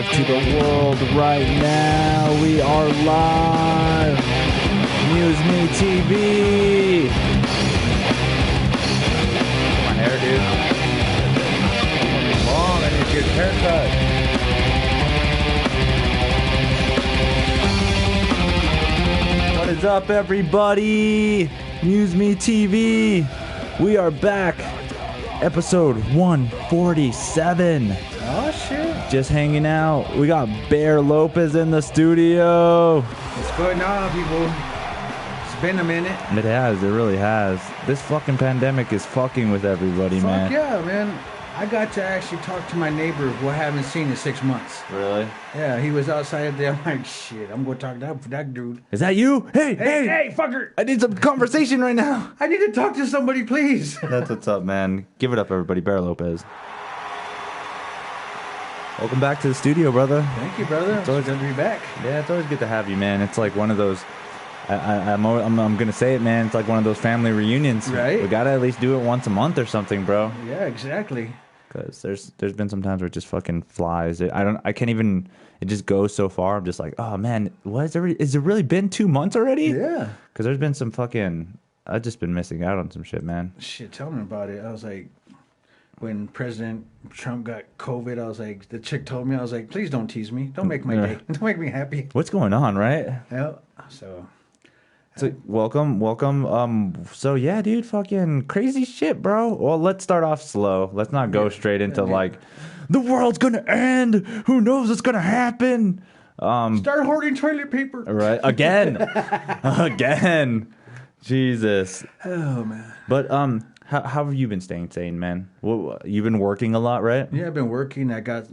live to the world right now. We are live. MuseMe TV. My hair, dude. Long, I need to get a haircut. What is up, everybody? MuseMe TV. We are back. Episode 147. Oh, shit. Just hanging out. We got Bear Lopez in the studio. What's going on, people? It's been a minute. It has. It really has. This fucking pandemic is fucking with everybody, man. Fuck yeah, man. I got to actually talk to my neighbor who I haven't seen in 6 months. Really? Yeah, he was outside there. I'm like, shit, I'm going to talk to that dude. Is that you? Hey, Hey, fucker. I need some conversation right now. I need to talk to somebody, please. That's what's up, man. Give it up, everybody. Bear Lopez. Welcome back to the studio, brother. Thank you, brother. It's always good to be back. Yeah, it's always good to have you, man. It's like one of those. I'm gonna say it, man. It's like one of those family reunions. Right. We gotta at least do it once a month or something, bro. Yeah, exactly. Because there's been some times where it just fucking flies. I can't even. It just goes so far. I'm just like, oh man, has it really been 2 months already? Yeah. Because there's been some fucking. I've just been missing out on some shit, man. Shit, tell me about it. I was like, when President Trump got COVID, I was like, the chick told me, I was like, please don't tease me. Don't make my day. Don't make me happy. What's going on, right? Yeah. So welcome. So yeah, dude, fucking crazy shit, bro. Well, let's start off slow. Let's not go straight into like, the world's gonna end. Who knows what's gonna happen? start hoarding toilet paper. Right, again, again. Jesus. Oh man. But how have you been staying sane, man? You've been working a lot, right? Yeah, I've been working. I got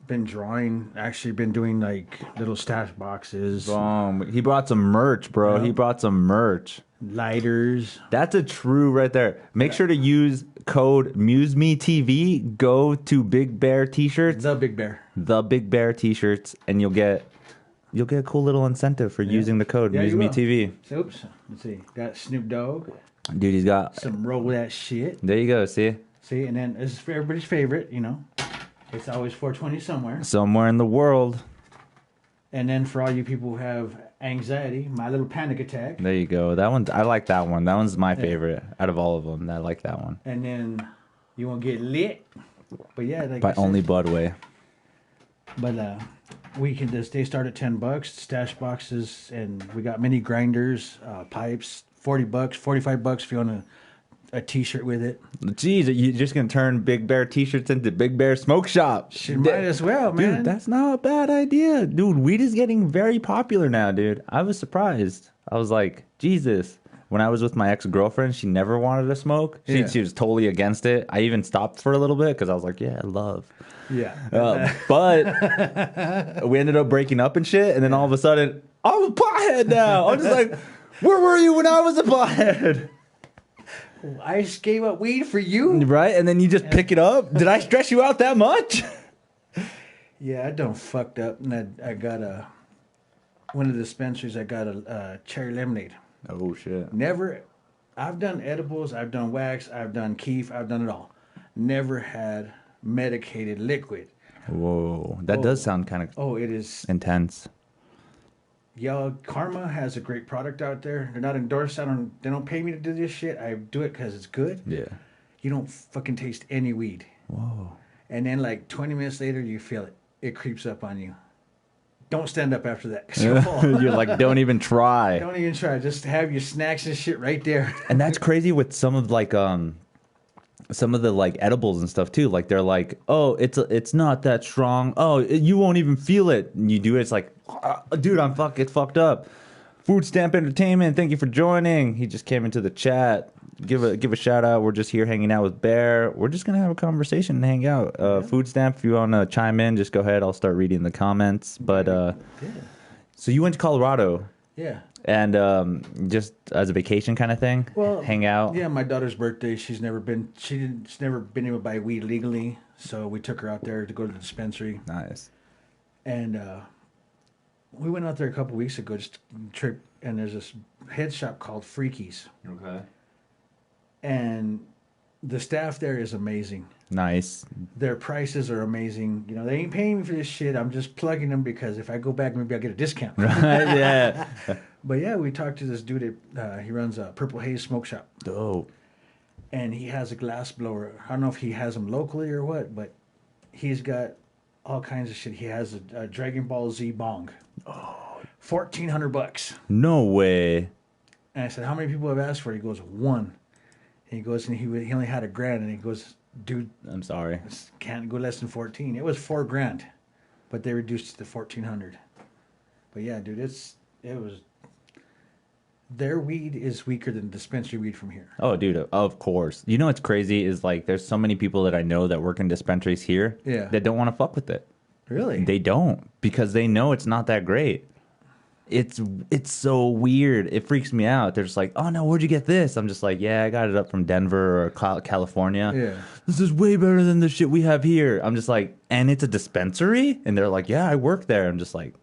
been drawing. Actually, been doing like little stash boxes, He brought some merch, bro. Yeah. He brought some merch. lighters. That's a true right there. Make sure to use code MuseMeTV. Go to Big Bear T-shirts, The Big Bear. the Big Bear T-shirts, and you'll get a cool little incentive for using the code Yeah, you will. MuseMeTV. So, oops. Let's see. Got Snoop Dogg. Dude, he's got. Some roll that shit. There you go. See, See, and then this is for everybody's favorite. You know, it's always 420 somewhere. somewhere in the world. And then for all you people who have anxiety, my little panic attack. There you go. That one, I like that one. That one's my favorite out of all of them. I like that one. And then you won't get lit. But yeah, like By I said, only Budway. But we can just they start at $10, stash boxes, and we got mini grinders, pipes, $40, $45 if you want a T-shirt with it. Jeez, you're just gonna turn Big Bear T-shirts into Big Bear Smoke Shop. Shit, might as well, man. Dude, that's not a bad idea. Dude, weed is getting very popular now, dude. I was surprised. I was like, Jesus. When I was with my ex-girlfriend, she never wanted to smoke. She was totally against it. I even stopped for a little bit because I was like, yeah, I love. Yeah. But we ended up breaking up and shit. And then all of a sudden, I'm a pothead now. I'm just like, where were you when I was a pothead? I just gave up weed for you. Right? And then you just pick it up. Did I stress you out that much? Yeah, I done fucked up, and I got one of the dispensaries. I got a cherry lemonade. Oh, shit. I've done edibles, I've done wax, I've done keef, I've done it all. Never had medicated liquid. Whoa. That does sound kind of Oh, it is. intense. Y'all, Karma has a great product out there. They're not endorsed. They don't pay me to do this shit. I do it because it's good. Yeah. You don't fucking taste any weed. Whoa. And then like 20 minutes later, you feel it. It creeps up on you. Don't stand up after that. 'Cause you'll fall. You're like, don't even try. Don't even try. Just have your snacks and shit right there. And that's crazy with some of like some of the like edibles and stuff too. Like they're like, oh, it's not that strong. Oh, you won't even feel it. And you do it. It's like, dude, it's fucked up. Food Stamp Entertainment, thank you for joining. He just came into the chat. Give a shout out. We're just here hanging out with Bear. We're just gonna have a conversation and hang out. Food Stamp, if you want to chime in, just go ahead. I'll start reading the comments. But so you went to Colorado. Yeah. And just as a vacation kind of thing, hang out. Yeah, my daughter's birthday. She's never been able to buy weed legally, so we took her out there to go to the dispensary. Nice. And we went out there a couple weeks ago, just trip. And there's this head shop called Freakies. Okay. And The staff there is amazing. Nice. Their prices are amazing. You know, they ain't paying me for this shit. I'm just plugging them because if I go back, maybe I'll get a discount. Right? Yeah. But yeah, we talked to this dude. He runs a Purple Haze Smoke Shop. Dope. And he has a glass blower. I don't know if he has them locally or what, but he's got all kinds of shit. He has a Dragon Ball Z bong. Oh, $1,400. No way. And I said, how many people have asked for it? He goes, one. And he goes, and he only had $1,000. And he goes, dude, I'm sorry. can't go less than 14. It was $4,000, but they reduced it to 1,400. But yeah, dude, it was. Their weed is weaker than dispensary weed from here. Oh, dude, of course. You know what's crazy is like there's so many people that I know that work in dispensaries here that don't want to fuck with it. Really? They don't because they know it's not that great. It's so weird. It freaks me out. They're just like, oh no, where'd you get this? I'm just like, yeah, I got it up from Denver or California. Yeah. This is way better than the shit we have here. I'm just like, and it's a dispensary? And they're like, yeah, I work there. I'm just like,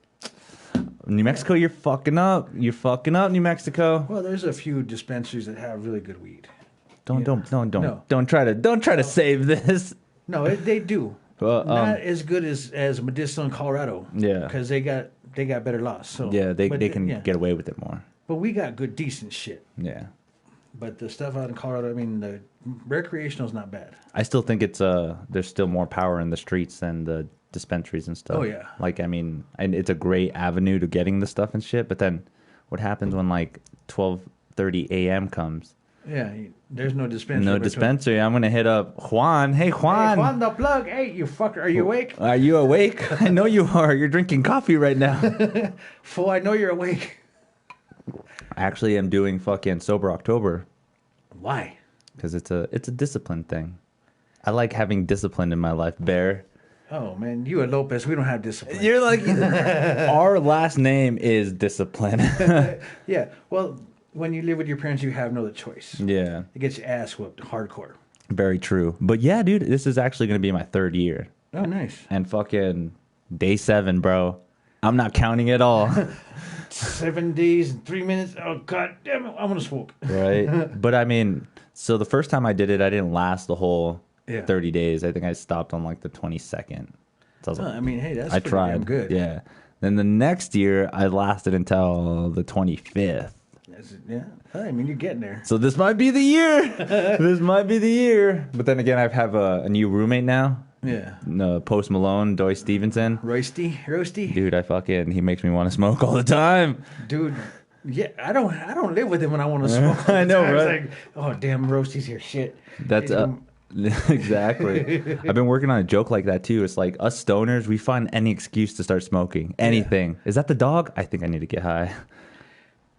New Mexico, you're fucking up. You're fucking up, New Mexico. Well, there's a few dispensaries that have really good weed. Don't No. try to save this. No, they do. Not as good as medicinal in Colorado. Yeah. Because they got better laws. So Yeah, they can get away with it more. But we got good, decent shit. Yeah. But the stuff out in Colorado, I mean, the recreational is not bad. I still think it's there's still more power in the streets than the dispensaries and stuff. Oh, yeah. Like, I mean, and it's a great avenue to getting the stuff and shit, but then what happens when like 12:30 a.m. comes? Yeah, there's no dispensary. No dispensary. I'm going to hit up Juan. Hey, Juan. Hey, Juan the plug. Hey, you fucker. Are you awake? Are you awake? I know you are. You're drinking coffee right now. Fool, I know you're awake. I actually am doing fucking Sober October. Why? Because it's a discipline thing. I like having discipline in my life, Bear. Oh, man, you and Lopez, we don't have discipline. You're like, our last name is Discipline. Yeah, well, when you live with your parents, you have no other choice. Yeah. It gets your ass whooped hardcore. Very true. But yeah, dude, this is actually going to be my 3rd year. Oh, nice. And fucking day 7, bro. I'm not counting at all. 7 days and 3 minutes. Oh, God damn it. I'm going to smoke. Right? But I mean, so the first time I did it, I didn't last the whole 30 days. I think I stopped on like the 22nd. So I was like, I mean, hey, that's I pretty tried. damn good. Yeah. Then the next year, I lasted until the 25th. Yeah. I mean, you're getting there. So this might be the year. This might be the year. But then again, I have a new roommate now. Yeah. Post Malone, Doy Stevenson. Roasty. Dude, he makes me want to smoke all the time. Dude, yeah, I don't live with him when I want to smoke. I know, right? It's like, oh, damn, Roasty's here. Shit. That's exactly. I've been working on a joke like that too. It's like us stoners, we find any excuse to start smoking. Anything. Is that the dog? I think I need to get high.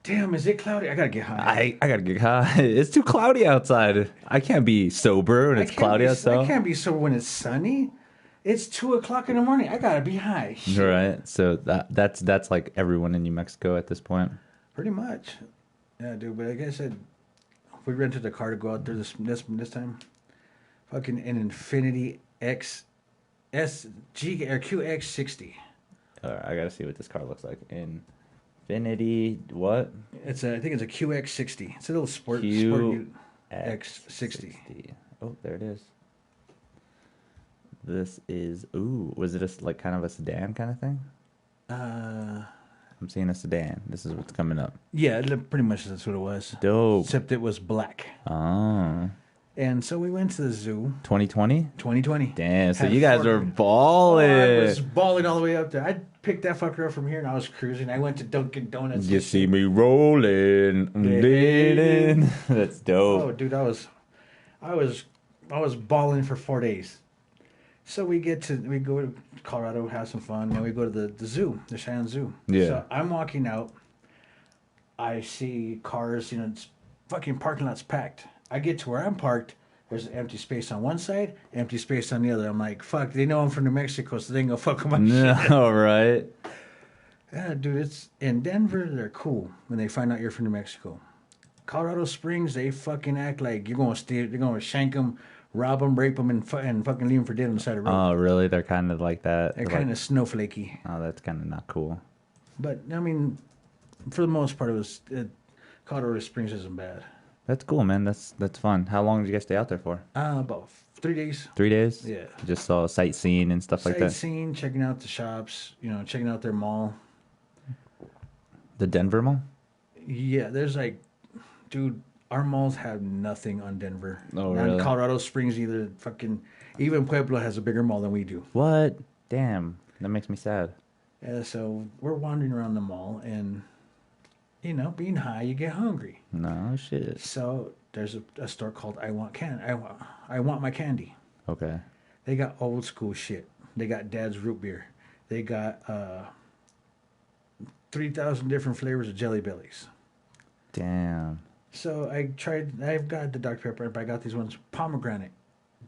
Damn, is it cloudy? I gotta get high. I gotta get high. It's too cloudy outside. I can't be sober when it's cloudy outside. I can't be sober when it's sunny. It's 2:00 in the morning. I gotta be high. Shit. Right. So that's like everyone in New Mexico at this point. Pretty much. Yeah, dude. But like I said, we rented a car to go out there this time. Fucking an Infinity QX60. All right, I gotta see what this car looks like. Infinity what? I think it's a QX60. It's a little sport X60. Oh, there it is. This is was it like kind of a sedan kind of thing? I'm seeing a sedan. This is what's coming up. Yeah, pretty much that's what it was. Dope. Except it was black. Oh. And so we went to the zoo. 2020? 2020. Damn, so you guys were balling. I was balling all the way up there. I picked that fucker up from here and I was cruising. I went to Dunkin' Donuts. You see me rolling. Leaning. That's dope. Oh, dude, I was balling for 4 days. So we go to Colorado, have some fun, and we go to the zoo, the Cheyenne Zoo. Yeah. So I'm walking out. I see cars, it's fucking parking lot's packed. I get to where I'm parked. There's an empty space on one side, empty space on the other. I'm like, fuck, they know I'm from New Mexico, so they ain't gonna fuck with my shit. All right. Yeah, dude, it's in Denver, they're cool when they find out you're from New Mexico. Colorado Springs, they fucking act like you're gonna steal, they're gonna shank them, rob them, rape them, and fucking leave them for dead on the side of the road. Oh, really? They're kind of like that? They're kind of snowflakey. Oh, that's kind of not cool. But, I mean, for the most part, Colorado Springs isn't bad. That's cool, man. That's fun. How long did you guys stay out there for? About 3 days. 3 days? Yeah. Just saw sightseeing and stuff like that. Sightseeing, checking out the shops, checking out their mall. The Denver Mall? Yeah, there's like, dude, our malls have nothing on Denver. Oh, Not really? Colorado Springs either. Even Pueblo has a bigger mall than we do. What? Damn. That makes me sad. Yeah, so we're wandering around the mall and, being high, you get hungry. No shit. So there's a store called I Want My Candy. Okay. They got old school shit. They got Dad's root beer. They got 3,000 different flavors of Jelly Bellies. Damn. So I've got the Dr. Pepper, but I got these ones, pomegranate.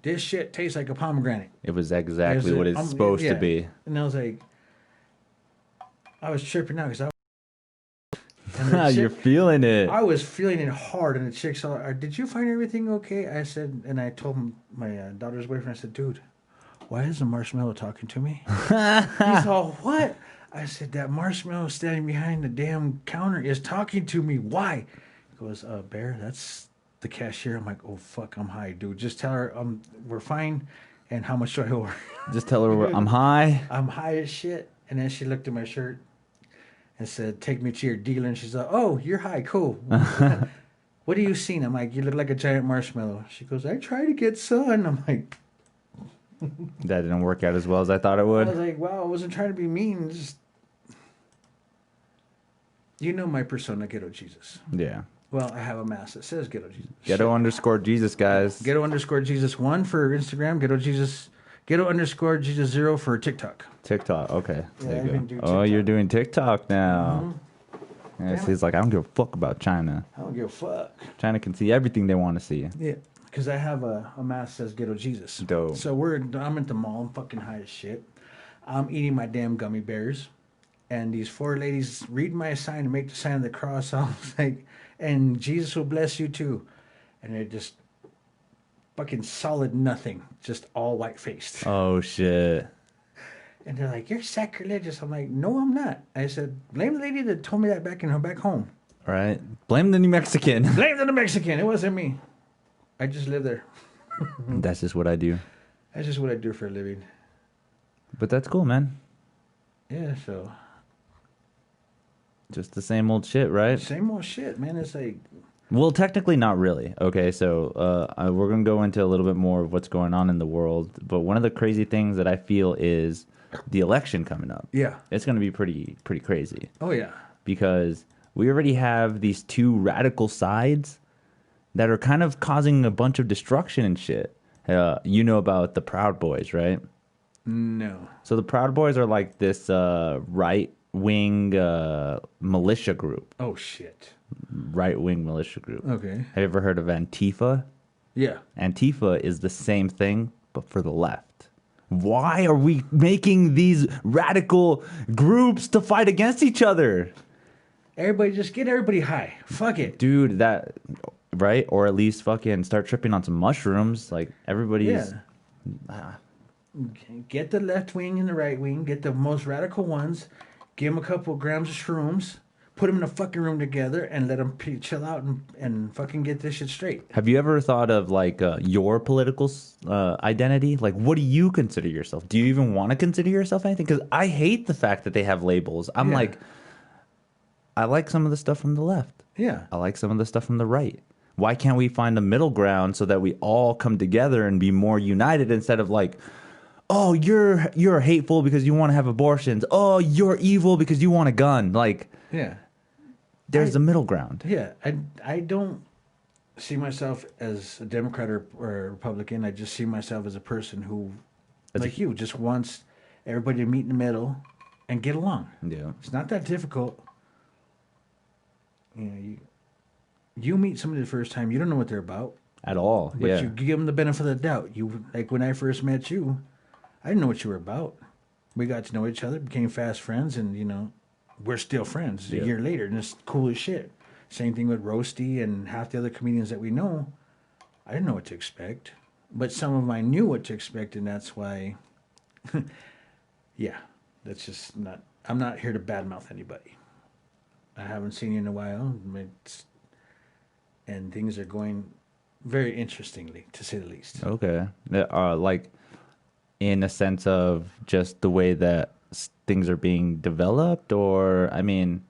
This shit tastes like a pomegranate. It was exactly what it's supposed to be. And I was like, I was tripping out because You're feeling it. I was feeling it hard, and the chick's all, did you find everything okay? I said, and I told my daughter's boyfriend, I said, dude, why is the marshmallow talking to me? He's all, what? I said, that marshmallow standing behind the damn counter is talking to me. Why? He goes, Bear, that's the cashier. I'm like, oh, fuck, I'm high, dude. Just tell her we're fine, and how much do I owe her? Just tell her I'm high. I'm high as shit. And then she looked at my shirt and said, take me to your dealer. And she's like, oh, you're high, cool. What do you seen? I'm like, you look like a giant marshmallow. She goes, I try to get sun. I'm like, that didn't work out as well as I thought it I would. was like, wow, I wasn't trying to be mean. Just, my persona, Ghetto Jesus. Yeah. Well, I have a mask that says Ghetto Jesus. Ghetto_Jesus, guys. Ghetto_Jesus 1 for Instagram. Ghetto_Jesus 0 for TikTok. TikTok. Okay. Yeah, There I you can go. do Oh, TikTok. you're doing TikTok now. Mm-hmm. Yes, he's like, I don't give a fuck about China. I don't give a fuck. China can see everything they want to see. Yeah, because I have a mask that says Ghetto Jesus. Dope. So I'm at the mall. I'm fucking high as shit. I'm eating my damn gummy bears. And these 4 ladies read my sign and make the sign of the cross. I was like, and Jesus will bless you too. And they're just fucking solid nothing. Just all white-faced. Oh, shit. And they're like, you're sacrilegious. I'm like, no, I'm not. I said, blame the lady that told me that back home. All right. Blame the New Mexican. Blame the Mexican. It wasn't me. I just live there. That's just what I do. That's just what I do for a living. But that's cool, man. Yeah, so. Just the same old shit, right? Same old shit, man. It's like. Well, technically not really. Okay, so we're going to go into a little bit more of what's going on in the world. But one of the crazy things that I feel is the election coming up. Yeah. It's going to be pretty crazy. Oh, yeah. Because we already have these 2 radical sides that are kind of causing a bunch of destruction and shit. You know about the Proud Boys, right? No. So the Proud Boys are like this right-wing militia group. Oh, shit. Right-wing militia group. Okay. Have you ever heard of Antifa? Yeah. Antifa is the same thing, but for the left. Why are we making these radical groups to fight against each other? Everybody, just get everybody high. Fuck it. Dude, right? Or at least fucking start tripping on some mushrooms. Like, everybody's... Yeah. Get the left wing and the right wing. Get the most radical ones. Give them a couple grams of shrooms. Put them in a fucking room together and let them chill out and fucking get this shit straight. Have you ever thought of, like, your political identity? Like, what do you consider yourself? Do you even want to consider yourself anything? Because I hate the fact that they have labels. I'm like, I like some of the stuff from the left. Yeah. I like some of the stuff from the right. Why can't we find a middle ground so that we all come together and be more united instead of like, oh, you're hateful because you want to have abortions. Oh, you're evil because you want a gun. Like, Yeah. there's a middle ground. Yeah. I don't see myself as a Democrat or a Republican. I just see myself as a person who, like you, just wants everybody to meet in the middle and get along. Yeah. It's not that difficult. You meet somebody the first time, you don't know what they're about. At all. But yeah. you give them the benefit of the doubt. Like when I first met you, I didn't know what you were about. We got to know each other, became fast friends, and we're still friends a year later, and it's cool as shit. Same thing with Roasty and half the other comedians that we know. I didn't know what to expect, but some of them I knew what to expect, and that's why. Yeah, that's just not. I'm not here to badmouth anybody. I haven't seen you in a while. and things are going very interestingly, to say the least. Okay. Like in a sense of just the way that things are being developed, or I mean,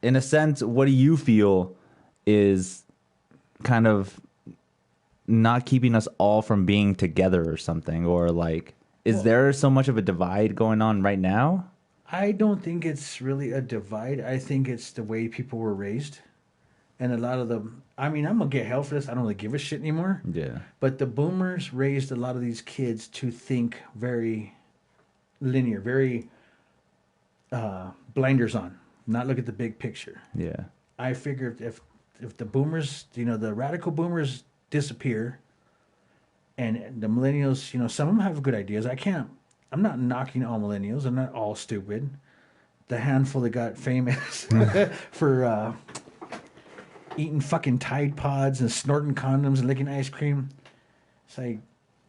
in a sense, what do you feel is kind of not keeping us all from being together or something, or like, is there so much of a divide going on right now? I don't think it's really a divide. I think it's the way people were raised. And a lot of them, I mean, I'm going to get hell for this. I don't really give a shit anymore. Yeah. But the boomers raised a lot of these kids to think very linear, very blinders on, not look at the big picture. Yeah. I figure if the boomers, the radical boomers disappear and the millennials, some of them have good ideas. I'm not knocking all millennials. I'm not all stupid. The handful that got famous for eating fucking Tide Pods and snorting condoms and licking ice cream. It's like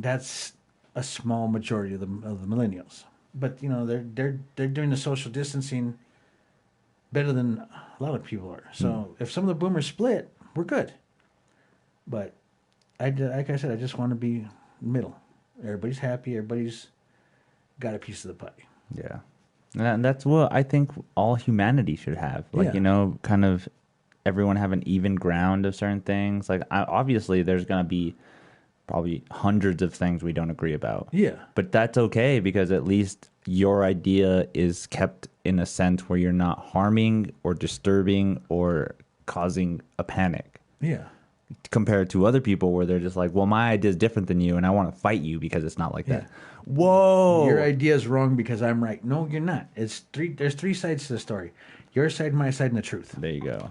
that's a small majority of the millennials. But they're doing the social distancing better than a lot of people are. So if some of the boomers split, we're good. But like I said, I just want to be middle. Everybody's happy. Everybody's got a piece of the pie. Yeah. And that's what I think all humanity should have. Like, kind of everyone have an even ground of certain things. Like, obviously, there's going to be probably hundreds of things we don't agree about. Yeah. But that's okay, because at least your idea is kept in a sense where you're not harming or disturbing or causing a panic. Yeah. Compared to other people where they're just like, well, my idea is different than you and I want to fight you because it's not like that. Whoa. Your idea is wrong because I'm right. No, you're not. There's three sides to the story. Your side, my side, and the truth. There you go.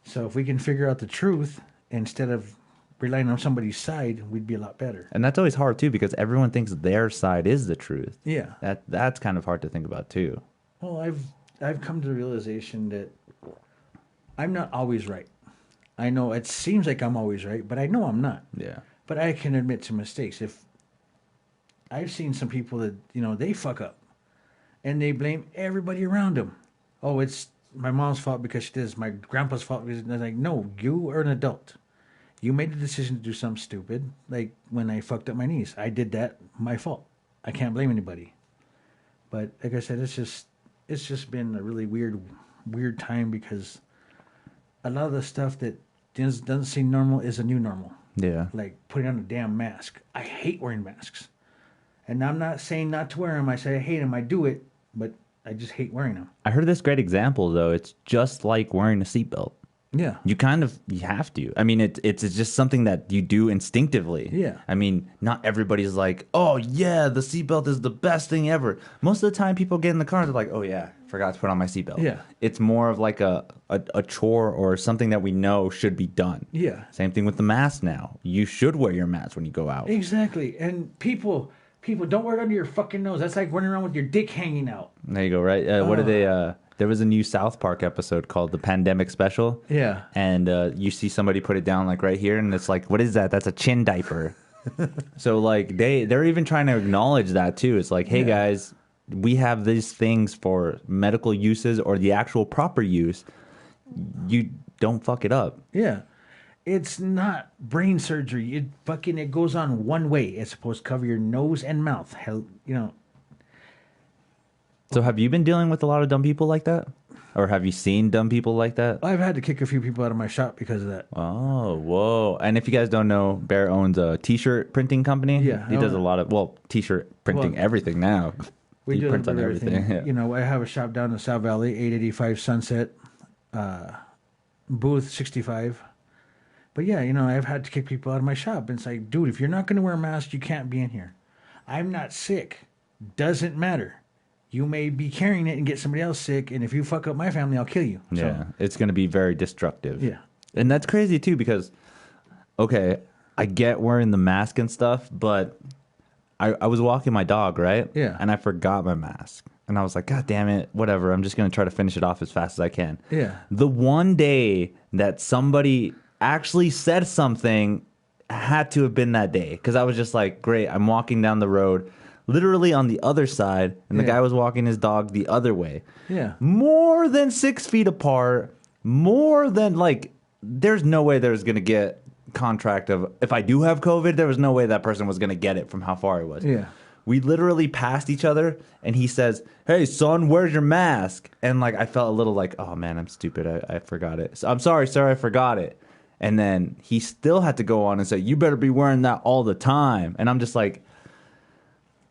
So if we can figure out the truth instead of relying on somebody's side, we'd be a lot better. And that's always hard too, because everyone thinks their side is the truth. Yeah. That's kind of hard to think about too. Well, I've come to the realization that I'm not always right. I know it seems like I'm always right, but I know I'm not. Yeah. But I can admit to mistakes. If I've seen some people that, they fuck up and they blame everybody around them. Oh, it's my mom's fault because she did this. My grandpa's fault because they're like, no, you are an adult. You made the decision to do something stupid. Like when I fucked up my niece, I did that. My fault. I can't blame anybody. But like I said, it's just been a really weird time, because a lot of the stuff that doesn't seem normal is a new normal. Yeah. Like putting on a damn mask. I hate wearing masks. And I'm not saying not to wear them. I say I hate them. I do it, but I just hate wearing them. I heard this great example, though. It's just like wearing a seatbelt. Yeah. You have to. I mean, it's just something that you do instinctively. Yeah. I mean, not everybody's like, oh, yeah, the seatbelt is the best thing ever. Most of the time, people get in the car, they're like, oh, yeah, forgot to put on my seatbelt. Yeah. It's more of like a chore or something that we know should be done. Yeah. Same thing with the mask now. You should wear your mask when you go out. Exactly. And people don't wear it under your fucking nose. That's like running around with your dick hanging out. There you go, right? What are they... There was a new South Park episode called The Pandemic Special. Yeah. And you see somebody put it down like right here, and it's like, what is that? That's a chin diaper. So like they're even trying to acknowledge that too. It's like, hey guys, we have these things for medical uses or the actual proper use. You don't fuck it up. Yeah. It's not brain surgery. It goes on one way. It's supposed to cover your nose and mouth. Hell, So have you been dealing with a lot of dumb people like that? Or have you seen dumb people like that? I've had to kick a few people out of my shop because of that. Oh, whoa. And if you guys don't know, Bear owns a t-shirt printing company. Yeah. He does a lot of, t-shirt printing, everything now. We do print on everything. Yeah. I have a shop down in South Valley, 885 Sunset, booth 65. But yeah, I've had to kick people out of my shop. And it's like, dude, if you're not going to wear a mask, you can't be in here. I'm not sick. Doesn't matter. You may be carrying it and get somebody else sick, and if you fuck up my family, I'll kill you. Yeah, it's going to be very destructive. Yeah. And that's crazy, too, because, okay, I get wearing the mask and stuff, but I was walking my dog, right? Yeah. And I forgot my mask. And I was like, God damn it, whatever. I'm just going to try to finish it off as fast as I can. Yeah. The one day that somebody actually said something had to have been that day, because I was just like, great, I'm walking down the road literally on the other side, and the guy was walking his dog the other way. Yeah. More than 6 feet apart, more than like there's no way there's going to get contract of, if I do have COVID, there was no way that person was going to get it from how far he was. Yeah. We literally passed each other, and he says, "Hey, son, where's your mask?" And like, I felt a little like, oh man, I'm stupid. I forgot it. So, I'm sorry, sir, I forgot it. And then he still had to go on and say, "You better be wearing that all the time." And I'm just like,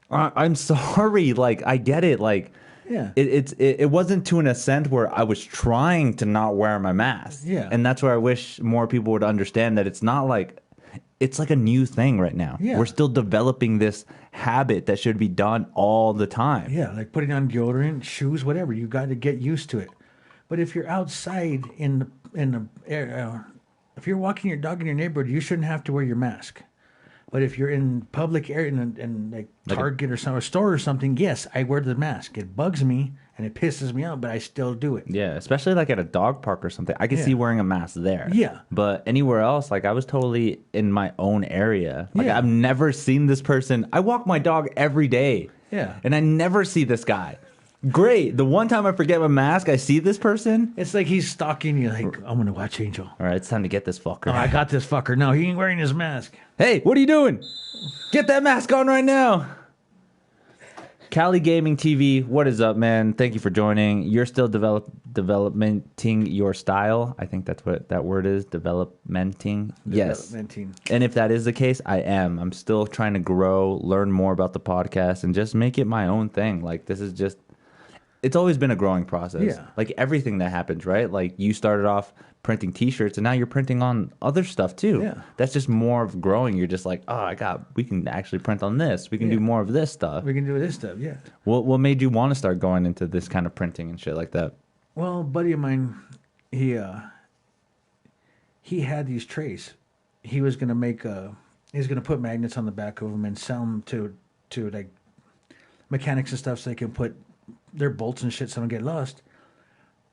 I'm sorry. Like, I get it. Like, Yeah. it wasn't to an extent where I was trying to not wear my mask. Yeah. And that's where I wish more people would understand that it's not like, it's like a new thing right now. Yeah. We're still developing this habit that should be done all the time. Yeah, like putting on deodorant, shoes, whatever. You got to get used to it. But if you're outside in the air, if you're walking your dog in your neighborhood, you shouldn't have to wear your mask. But if you're in public area in like Target or some store or something, yes, I wear the mask. It bugs me and it pisses me off, but I still do it. Yeah, especially like at a dog park or something. I can see wearing a mask there. Yeah. But anywhere else, like I was totally in my own area. Like Yeah. I've never seen this person. I walk my dog every day. Yeah. And I never see this guy. Great. The one time I forget my mask, I see this person. It's like he's stalking you. Like, I'm gonna watch Angel. All right, it's time to get this fucker. Oh, I got this fucker. No, he ain't wearing his mask. Hey, what are you doing? Get that mask on right now. Cali Gaming TV, what is up, man? Thank you for joining. You're still developmenting your style. I think that's what that word is, developmenting. Yes. Developmenting. And if that is the case, I am. I'm still trying to grow, learn more about the podcast, and just make it my own thing. Like, this is just, it's always been a growing process. Yeah. Like everything that happens, right? Like you started off printing t-shirts and now you're printing on other stuff too. Yeah. That's just more of growing. You're just like, oh, we can actually print on this. We can do more of this stuff. We can do this stuff, yeah. What made you want to start going into this kind of printing and shit like that? Well, a buddy of mine, he had these trays. He was gonna he's gonna put magnets on the back of them and sell them to like mechanics and stuff so they can put their bolts and shit so they don't get lost.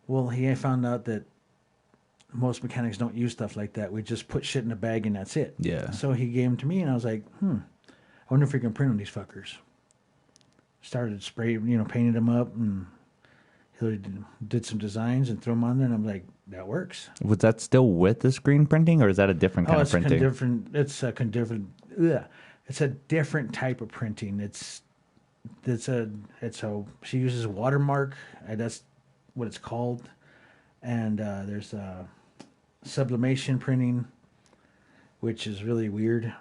Well, he found out that most mechanics don't use stuff like that. We just put shit in a bag and that's it. Yeah. So he gave them to me and I was like, I wonder if we can print on these fuckers. Started spraying, painted them up and he did some designs and threw them on there and I'm like, that works. Was that still with the screen printing or is that a different kind of printing? It's a different type of printing. She uses watermark. That's what it's called. And there's sublimation printing, which is really weird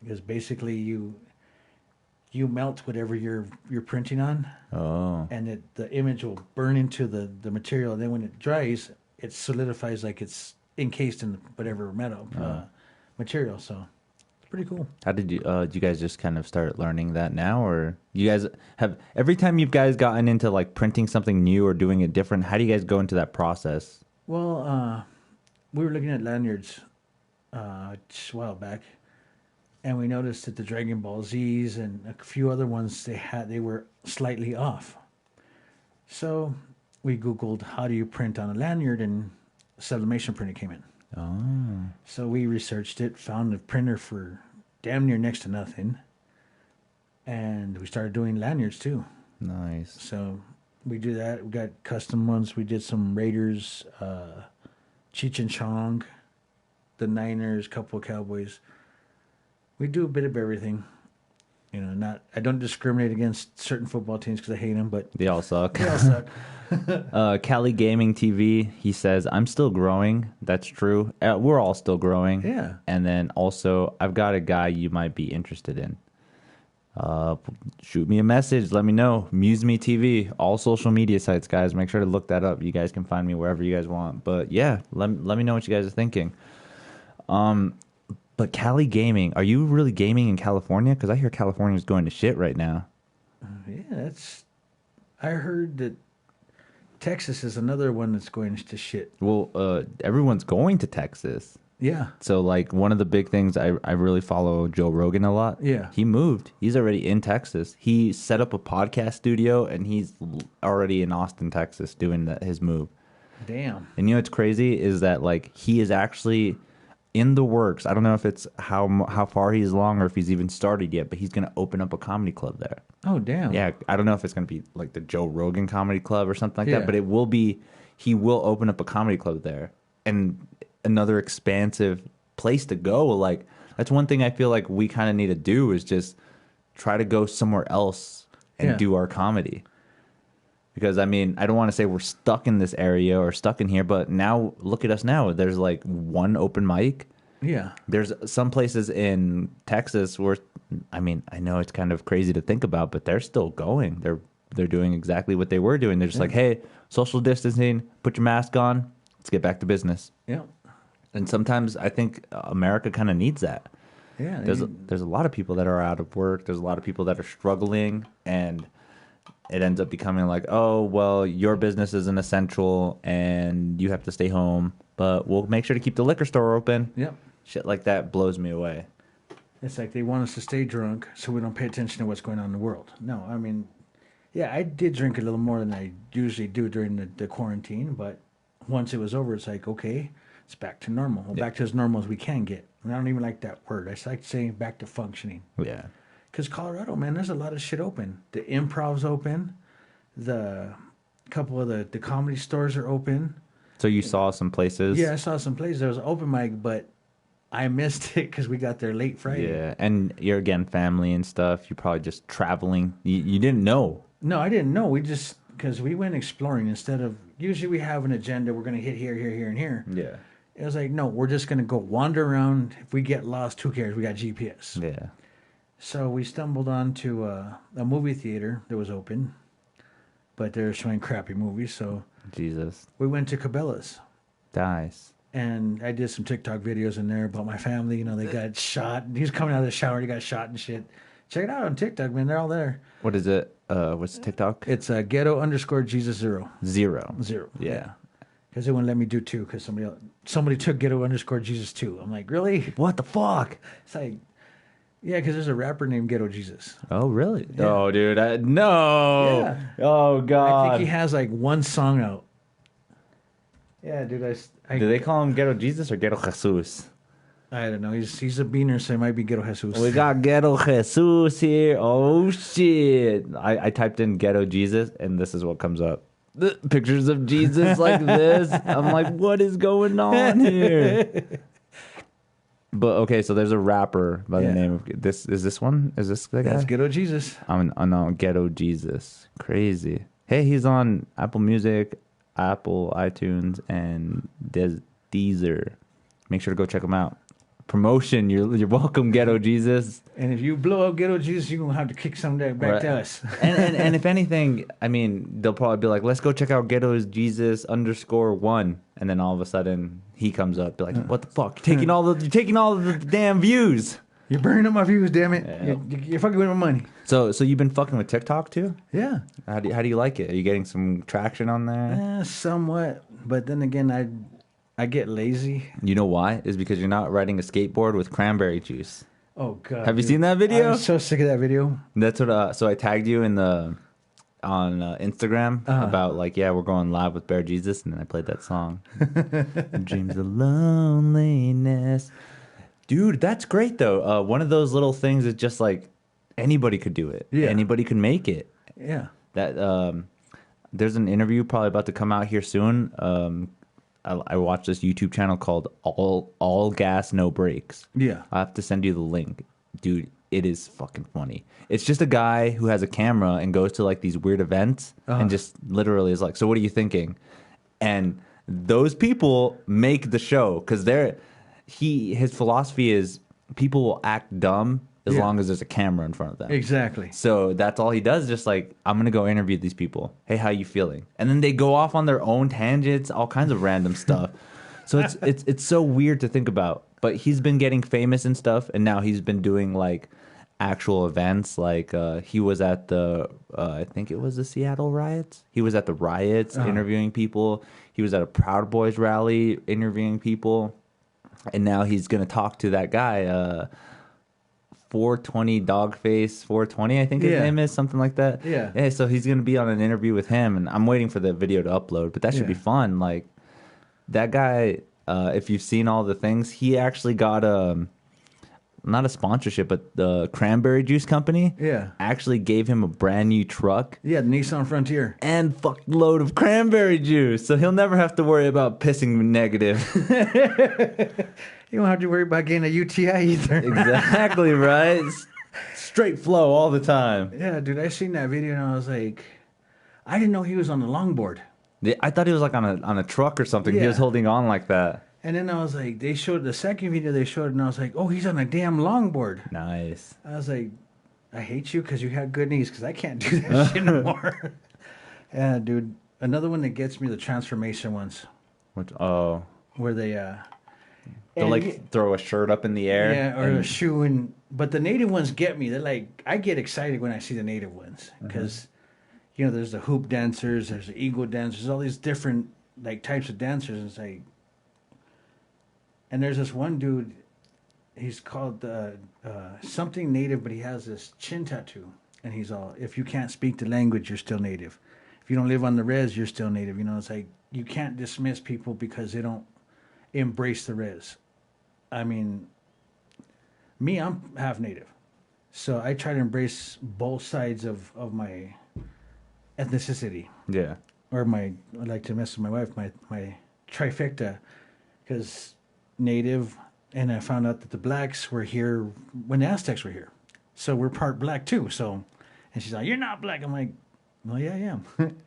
because basically you melt whatever you're printing on. Oh. And the image will burn into the material. And then when it dries, it solidifies like it's encased in whatever metal material. So it's pretty cool. How did you guys just kind of start learning that now, or you guys have every time you guys gotten into like printing something new or doing it different? How do you guys go into that process? Well, we were looking at lanyards a while back, and we noticed that the Dragon Ball Zs and a few other ones they were slightly off. So we Googled how do you print on a lanyard, and sublimation printing came in. Oh. So we researched it, found a printer for damn near next to nothing, and we started doing lanyards too. Nice. So we do that. We got custom ones. We did some Raiders, Cheech and Chong, the Niners, couple of Cowboys. We do a bit of everything. I don't discriminate against certain football teams because I hate them, but they all suck. They all suck. Cali Gaming TV, he says, I'm still growing. That's true. We're all still growing. Yeah. And then also, I've got a guy you might be interested in. Shoot me a message. Let me know. MuseMe TV, all social media sites, guys. Make sure to look that up. You guys can find me wherever you guys want. But yeah, let me know what you guys are thinking. But Cali Gaming, are you really gaming in California? Because I hear California's going to shit right now. Yeah, I heard that Texas is another one that's going to shit. Well, everyone's going to Texas. Yeah. So, like, one of the big things, I really follow Joe Rogan a lot. Yeah. He moved. He's already in Texas. He set up a podcast studio, and he's already in Austin, Texas, doing his move. Damn. And what's crazy is that, like, he is actually in the works. I don't know if it's how far he's along or if he's even started yet, but he's going to open up a comedy club there. Oh, damn. Yeah, I don't know if it's going to be like the Joe Rogan Comedy Club or something like that, but it will be. He will open up a comedy club there, and another expansive place to go. Like that's one thing I feel like we kind of need to do is just try to go somewhere else and do our comedy. Because, I mean, I don't want to say we're stuck in this area or stuck in here, but now, look at us now. There's, like, one open mic. Yeah. There's some places in Texas where, I mean, I know it's kind of crazy to think about, but they're still going. They're doing exactly what they were doing. They're just like, hey, social distancing, put your mask on, let's get back to business. Yeah. And sometimes I think America kind of needs that. Yeah. There's a lot of people that are out of work. There's a lot of people that are struggling, and it ends up becoming like, oh, well, your business isn't essential and you have to stay home, but we'll make sure to keep the liquor store open. Yep. Shit like that blows me away. It's like they want us to stay drunk so we don't pay attention to what's going on in the world. No, I mean, yeah, I did drink a little more than I usually do during the quarantine, but once it was over, it's like, okay, it's back to normal. Well, back to as normal as we can get. And I don't even like that word. I just like saying back to functioning. Yeah. Because Colorado, man, there's a lot of shit open. The Improv's open. The couple of the comedy stores are open. So you saw some places? Yeah, I saw some places. There was an open mic, but I missed it because we got there late Friday. Yeah, and you're, again, family and stuff. You're probably just traveling. You didn't know. No, I didn't know. We just, because we went exploring instead of, usually we have an agenda. We're going to hit here, here, here, and here. Yeah. It was like, no, we're just going to go wander around. If we get lost, who cares? We got GPS. Yeah. So we stumbled onto a movie theater that was open, but they were showing crappy movies. So Jesus. we went to Cabela's. Nice. And I did some TikTok videos in there about my family. You know, they got shot. He was coming out of the shower. He got shot and shit. Check it out on TikTok, man. They're all there. What is it? What's TikTok? It's ghetto_Jesus0. Zero. Yeah. Because they wouldn't let me do 2 because somebody took ghetto_Jesus2. I'm like, really? What the fuck? It's like, yeah, because there's a rapper named Ghetto Jesus. Oh, really? Yeah. Oh, dude. No. Yeah. Oh, God. I think he has like one song out. Yeah, dude. Do they call him Ghetto Jesus or Ghetto Jesus? I don't know. He's a beaner, so it might be Ghetto Jesus. We got Ghetto Jesus here. Oh, shit. I typed in Ghetto Jesus, and this is what comes up. The pictures of Jesus like this. I'm like, what is going on here? But, okay, so there's a rapper by the name of... This one? Is this the guy? That's Ghetto Jesus. I'm on Ghetto Jesus. Crazy. Hey, he's on Apple Music, Apple, iTunes, and Deezer. Make sure to go check him out. Promotion, you're welcome, Ghetto Jesus. And if you blow up Ghetto Jesus, you're going to have to kick some of that back to us. and if anything, I mean, they'll probably be like, let's go check out Ghetto Jesus _1. And then all of a sudden, he comes up, be like, what the fuck? You're taking all the damn views. You're burning up my views, damn it. Yeah. You're fucking with my money. So you've been fucking with TikTok too? Yeah. How do you like it? Are you getting some traction on there? Somewhat. But then again, I get lazy. You know why? Is because you're not riding a skateboard with cranberry juice. Oh, God. Have you seen that video? I'm so sick of that video. That's what. So I tagged you on Instagram about like, yeah, we're going live with Bear Jesus, and then I played that song. Dreams of loneliness. Dude, that's great though. One of those little things is just like anybody could do it. Yeah. Anybody could make it. Yeah. That there's an interview probably about to come out here soon. I watched this YouTube channel called All Gas No Brakes. Yeah. I have to send you the link. Dude, it is fucking funny. It's just a guy who has a camera and goes to like these weird events and just literally is like, so what are you thinking? And those people make the show because his philosophy is people will act dumb as long as there's a camera in front of them. Exactly. So that's all he does. Just like, I'm going to go interview these people. Hey, how you feeling? And then they go off on their own tangents, all kinds of random stuff. So it's so weird to think about. But he's been getting famous and stuff. And now he's been doing like actual events. Like he was at the, I think it was the Seattle riots. He was at the riots interviewing people. He was at a Proud Boys rally interviewing people. And now he's going to talk to that guy, 420 Dogface 420, I think his name is, something like that. Yeah, so he's going to be on an interview with him, and I'm waiting for the video to upload, but that should be fun. Like, that guy, if you've seen all the things, he actually got not a sponsorship, but the cranberry juice company Yeah. actually gave him a brand new truck Yeah, the Nissan Frontier. and fuck load of cranberry juice. So he'll never have to worry about pissing negative. You don't have to worry about getting a UTI either. Exactly, right? Straight flow all the time. Yeah, dude, I seen that video and I was like, I didn't know he was on the longboard. I thought he was like on a truck or something. He was Yeah. holding on like that. And then I was like, they showed the second video they showed, and I was like, oh, he's on a damn longboard. Nice. I was like, I hate you because you had good knees because I can't do that shit anymore. Yeah, dude. Another one that gets me, the transformation ones, Which, oh, where they they'll like throw a shirt up in the air. yeah, or a shoe, and but the native ones get me. They're like, I get excited when I see the native ones because you know there's the hoop dancers, there's the eagle dancers, all these different like types of dancers. And it's like, and there's this one dude, he's called something native, but he has this chin tattoo, and he's all, if you can't speak the language, you're still native. If you don't live on the res, you're still native. You know, it's like you can't dismiss people because they don't embrace the res. I mean, me, I'm half native, so I try to embrace both sides of my ethnicity, Yeah. or I like to mess with my wife, my trifecta, because native, and I found out that the blacks were here when the Aztecs were here, so we're part black too. So, and she's like, "You're not black." I'm like, "Well, yeah, I am.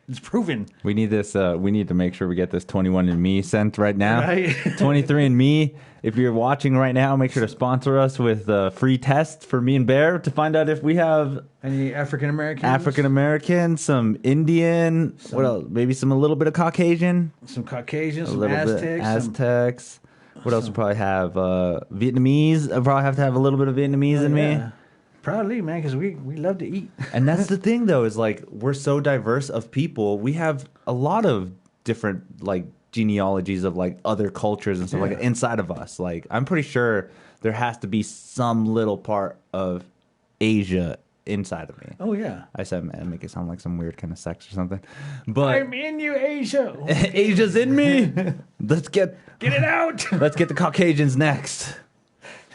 It's proven." We need this. We need to make sure we get this 21andMe sent right now. Right? 23andMe. If you're watching right now, make sure to sponsor us with a free test for me and Bear to find out if we have Any African Americans? African American, some Indian, what else? Maybe a little bit of Caucasian, Some Caucasians, a some little Aztecs. bit some- Aztecs. What else? We probably have Vietnamese. I probably have to have a little bit of Vietnamese in me. Yeah. Probably, man, because we love to eat. And that's the thing, though, is like we're so diverse of people. We have a lot of different like genealogies of like other cultures and stuff like Yeah. that inside of us. Like I'm pretty sure there has to be some little part of Asia inside of me. Oh yeah. I said, man, make it sound like some weird kind of sex or something. But I'm in you, Asia. Asia's in me. Let's get Get it out. let's get the Caucasians next.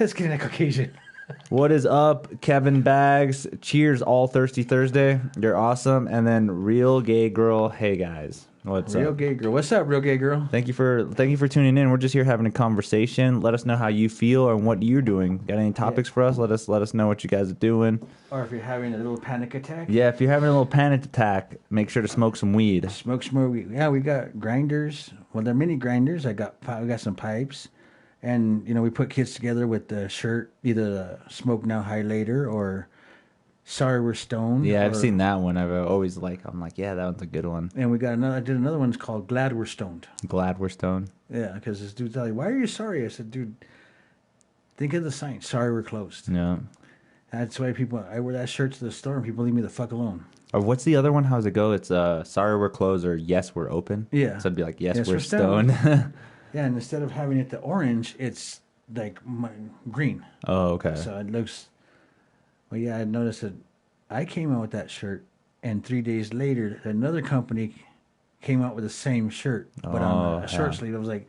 Let's get in a Caucasian. What is up, Kevin Bags? Cheers, all Thirsty Thursday. You're awesome. And then Real Gay Girl. Hey guys, what's Real up? gay girl. What's up, real gay girl? Thank you for tuning in. We're just here having a conversation. Let us know how you feel and what you're doing. Got any topics for us? Let us know what you guys are doing. Or if you're having a little panic attack. Yeah, if you're having a little panic attack, make sure to smoke some weed. Smoke some more weed. Yeah, we got grinders. Well, they're mini grinders. We got some pipes, and we put kids together with the shirt, either the Smoke Now High Later or Sorry We're Stoned. Yeah, I've or- seen that one. I'm like, yeah, that one's a good one. And we got another. I did another one. It's called Glad We're Stoned. Glad we're stoned. Yeah, because this dude's like, "Why are you sorry?" I said, "Dude, think of the sign. Sorry, we're closed." Yeah. That's why I wear that shirt to the store, and people leave me the fuck alone. Or what's the other one? How's it go? It's sorry we're closed or yes we're open. Yeah. So it'd be like yes, Yes, we're we're stoned. stoned. Yeah, and instead of having it the orange, it's like green. Oh, okay. So it looks. Well, yeah, I noticed that I came out with that shirt, and 3 days later, another company came out with the same shirt, but on Oh, a short yeah. sleeve. I was like,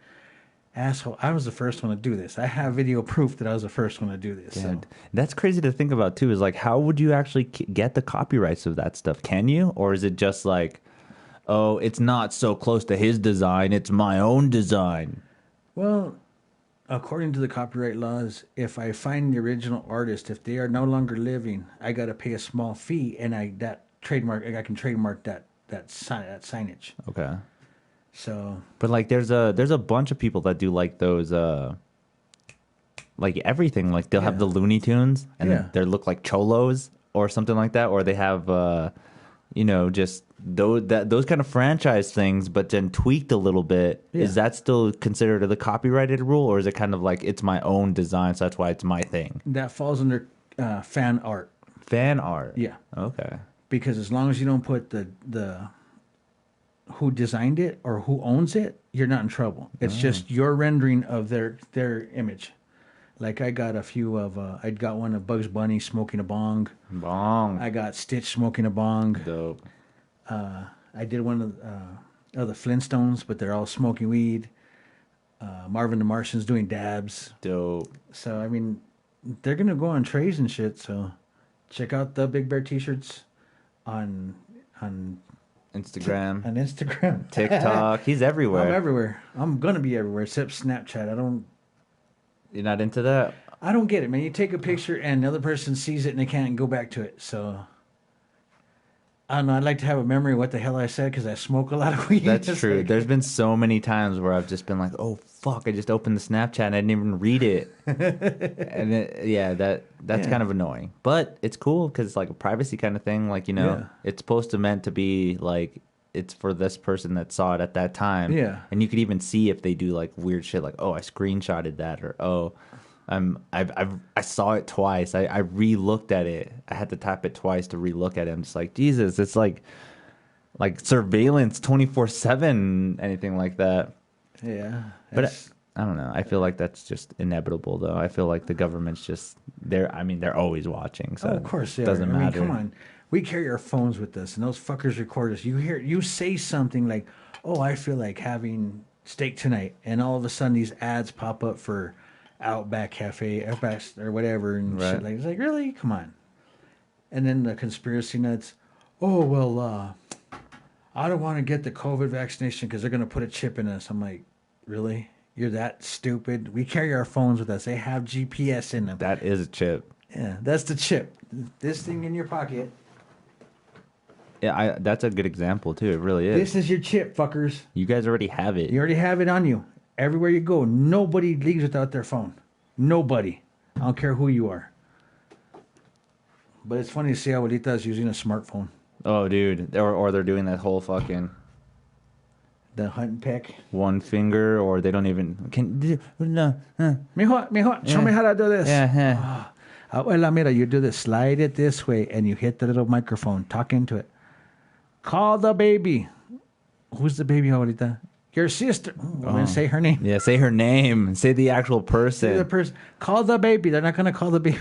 asshole! I was the first one to do this. I have video proof that I was the first one to do this. So. Dude, that's crazy to think about too. Is like, how would you actually get the copyrights of that stuff? Can you, or is it just like, oh, it's not so close to his design; it's my own design? Well, according to the copyright laws, if I find the original artist, if they are no longer living, I got to pay a small fee, and I can trademark that signage. Okay. So But like, there's a bunch of people that do like those, like everything. Like they'll have Yeah. the Looney Tunes, and Yeah. they look like cholos or something like that, or they have, just those kind of franchise things, but then tweaked a little bit. Yeah. Is that still considered the copyrighted rule, or is it kind of like it's my own design, so that's why it's my thing? that falls under fan art. Fan art. Yeah. Okay. Because as long as you don't put the who designed it or who owns it, you're not in trouble. It's just your rendering of their image. Like I got a few of I got one of Bugs Bunny smoking a bong. Bong. I got Stitch smoking a bong. Dope. I did one of the Flintstones, but they're all smoking weed. Marvin the Martian's doing dabs. Dope. So I mean, they're gonna go on trays and shit. So check out the Big Bear T-shirts on on Instagram, on Instagram, TikTok. He's I'm everywhere. everywhere. I'm gonna be everywhere except Snapchat. You're not into that? I don't get it, man. You take a picture and the other person sees it and they can't go back to it. So I don't know. I'd like to have a memory of what the hell I said because I smoke a lot of weed. That's It's true. like- There's been so many times where I've just been like, "Oh fuck!" I just opened the Snapchat and I didn't even read it, and that's Yeah. kind of annoying. But it's cool because it's like a privacy kind of thing. Like Yeah. it's supposed to meant to be like it's for this person that saw it at that time. Yeah. and you could even see if they do like weird shit, like, "Oh, I screenshotted that," or "Oh, I saw it twice. I re-looked at it. I had to tap it twice to re-look at it. I'm just like, Jesus, it's like surveillance 24/7, anything like that." Yeah. But it's- I don't know. I feel like that's just inevitable, though. I feel like the government's just I mean, they're always watching. So of course, it yeah. doesn't I mean, matter. come on. We carry our phones with us, and those fuckers record us. You say something like, "Oh, I feel like having steak tonight," and all of a sudden these ads pop up for Outback Cafe, Outback or whatever, and Right. shit like. It's like, really, come on. And then the conspiracy nuts. Oh well, I don't want to get the COVID vaccination because they're gonna put a chip in us. I'm like, really? You're that stupid? We carry our phones with us. They have GPS in them. That is a chip. Yeah, that's the chip. This thing in your pocket. Yeah, that's a good example, too. It really is. This is your chip, fuckers. You guys already have it. You already have it on you. Everywhere you go, nobody leaves without their phone. Nobody. I don't care who you are. But it's funny to see abuelitas using a smartphone. Oh, dude. Or they're doing that whole fucking The hunt and peck. one finger, or they don't even... No. Mijo, show me how to do this. Yeah. Abuela, mira, you do this. Slide it this way, and you hit the little microphone. Talk into it. Call the baby. Who's the baby, abuelita? Your sister. I'm going to say her name. Yeah, say her name. Say the actual person. Say the person. Call the baby. They're not going to call the baby.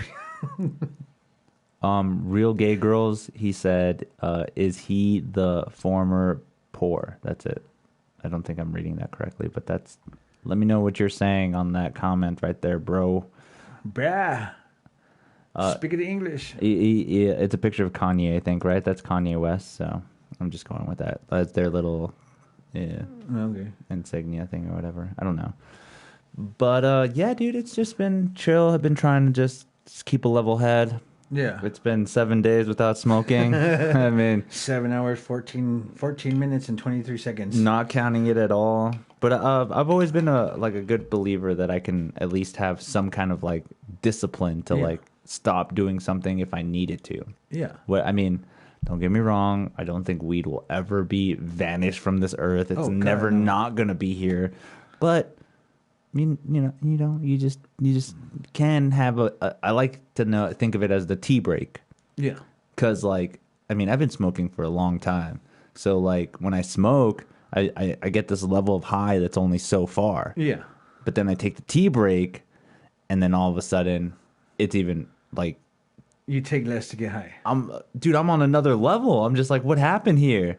Real gay girls, he said, is he the former poor? That's it. I don't think I'm reading that correctly, but that's... Let me know what you're saying on that comment right there, bro. Bruh. Speaking of English. It's a picture of Kanye, I think, right? That's Kanye West, so I'm just going with that. That's their little Okay. insignia thing or whatever. I don't know. But, yeah, dude, it's just been chill. I've been trying to just keep a level head. Yeah. It's been 7 days without smoking. I mean... 7 hours, 14 minutes, and 23 seconds. Not counting it at all. But I've always been a good believer that I can at least have some kind of like discipline to Yeah. like stop doing something if I needed to. Yeah. What I mean, don't get me wrong. I don't think weed will ever be vanished from this earth. It's Oh, God, never no. not gonna be here. But I mean, you just can have I like to think of it as the tea break. Yeah. Cause like, I mean, I've been smoking for a long time. So like when I smoke, I get this level of high that's only so far. Yeah. But then I take the tea break, and then all of a sudden, it's even like You take less to get high. I'm on another level. I'm just like, what happened here?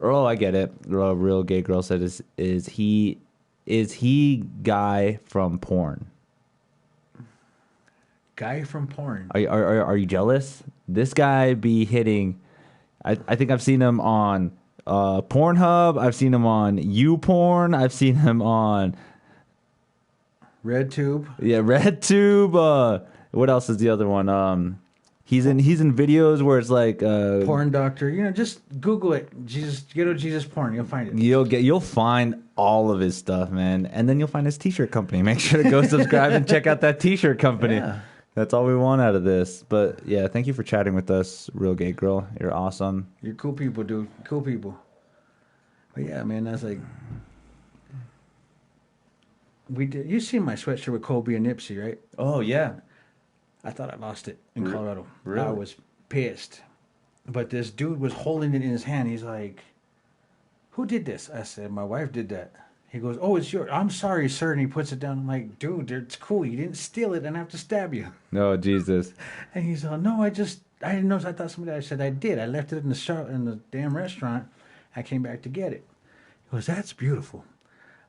Oh, I get it. A real gay girl said, is he guy from porn? Guy from porn. Are you jealous? This guy be hitting. I think I've seen him on Pornhub. I've seen him on YouPorn. I've seen him on RedTube. RedTube. What else is the other one? He's in videos where it's like Porn doctor. Just Google it. Ghetto Jesus porn. You'll find it. You'll find all of his stuff, man, and then you'll find his t-shirt company. Make sure to go subscribe and check out that t-shirt company. Yeah. That's all we want out of this. But yeah, thank you for chatting with us, real gay girl. You're awesome. You're cool people, dude. Cool people. But yeah, man, that's like we did. You see my sweatshirt with Kobe and Nipsey, right? Oh yeah. I thought I lost it in Colorado. Really? I was pissed. But this dude was holding it in his hand. He's like, "Who did this?" I said, "My wife did that." He goes, "Oh, it's yours. I'm sorry, sir." And he puts it down. I'm like, "Dude, it's cool. You didn't steal it and I have to stab you." Oh Jesus. And he's like, "No, I didn't know. I thought somebody." I said, "I did. I left it in the damn restaurant. I came back to get it." He goes, "That's beautiful.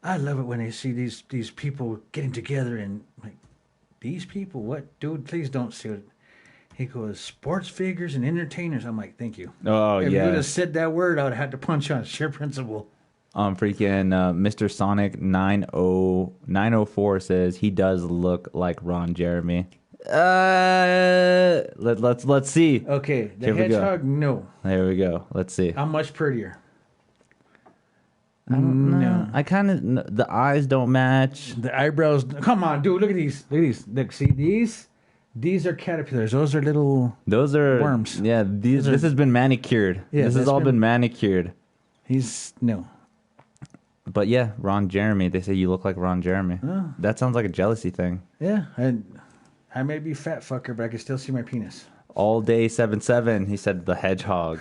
I love it when I see these people getting together and like these people, what, dude? Please don't say it. He goes, sports figures and entertainers. I'm like, thank you. Oh, if yeah. you would have said that word, I would have had to punch on sheer principle. Freaking Mr. Sonic 904 says he does look like Ron Jeremy. Let's see. Okay, the Here we go. hedgehog, no. There we go. Let's see. I'm much prettier. I don't know. I kind of the eyes don't match. The eyebrows. Come on, dude. Look at these. Look at these. Look, see these? These are caterpillars. Those are little. Those are worms. Yeah, this has been manicured. Yeah, this has all been manicured. He's no. But yeah, Ron Jeremy. They say you look like Ron Jeremy. Oh. That sounds like a jealousy thing. Yeah, I may be fat fucker, but I can still see my penis. All day 7-7. He said the hedgehog.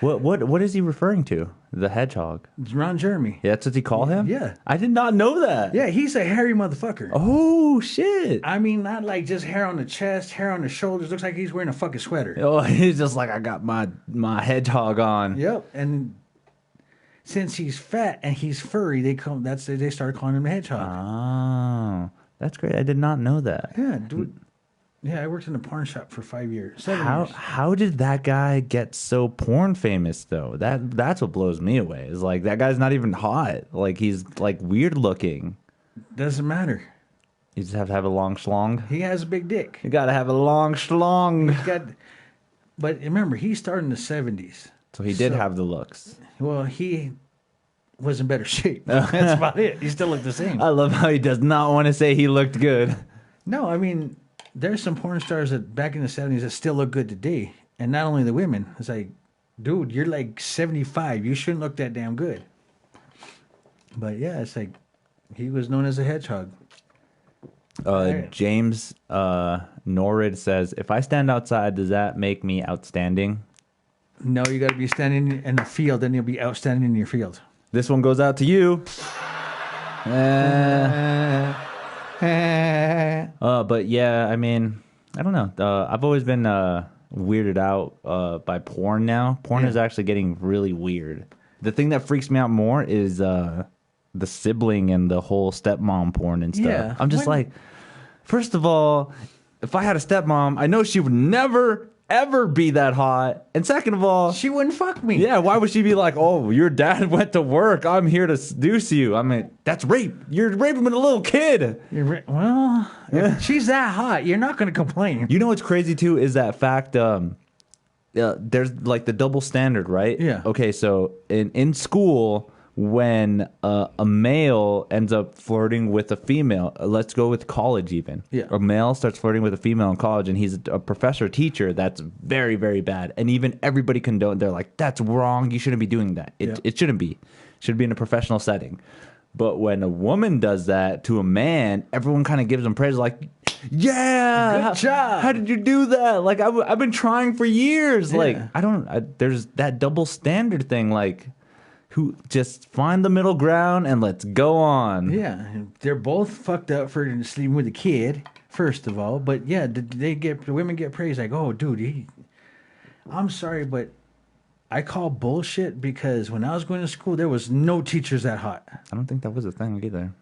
What is he referring to? The hedgehog. It's Ron Jeremy. Yeah, that's what he called him? Yeah. I did not know that. Yeah, he's a hairy motherfucker. Oh, shit. I mean, not like just hair on the chest, hair on the shoulders. Looks like he's wearing a fucking sweater. Oh, he's just like, I got my hedgehog on. Yep. And since he's fat and he's furry, they started calling him the hedgehog. Oh, that's great. I did not know that. Yeah, dude. Yeah, I worked in a porn shop for 7 years. 7 years. How did that guy get so porn famous though? That's what blows me away. Is like that guy's not even hot. Like he's like weird looking. Doesn't matter. You just have to have a long schlong. He has a big dick. You gotta have a long schlong. But remember, he started in the 70s. So he did have the looks. Well, he was in better shape. That's about it. He still looked the same. I love how he does not want to say he looked good. No, I mean, there's some porn stars that back in the 70s that still look good today. And not only the women. It's like, dude, you're like 75. You shouldn't look that damn good. But yeah, it's like, he was known as a hedgehog. James Norrid says, if I stand outside, does that make me outstanding? No, you got to be standing in a field, then you'll be outstanding in your field. This one goes out to you. But yeah, I mean, I don't know. I've always been weirded out by porn now. Porn is actually getting really weird. The thing that freaks me out more is the sibling and the whole stepmom porn and stuff. Yeah. I'm just like, first of all, if I had a stepmom, I know she would never, ever be that hot. And second of all, she wouldn't fuck me. Yeah, why would she be like, oh, your dad went to work, I'm here to seduce you? I mean, that's rape. You're raping a little kid. Well, if she's that hot, you're not going to complain. You know what's crazy too is that fact, there's like the double standard, right? Yeah. Okay, so in school, when a male ends up flirting with a female, let's go with college even. Yeah. A male starts flirting with a female in college and he's a professor teacher, that's very, very bad. And even everybody condone, they're like, that's wrong, you shouldn't be doing that. It shouldn't be. It should be in a professional setting. But when a woman does that to a man, everyone kind of gives them praise like, yeah, good job. How did you do that? Like, I've been trying for years. Yeah. Like, there's that double standard thing, like, who just find the middle ground and let's go on. Yeah, they're both fucked up for sleeping with a kid, first of all. But yeah, the women get praised like, oh, dude, I'm sorry, but I call bullshit because when I was going to school, there was no teachers that hot. I don't think that was a thing either.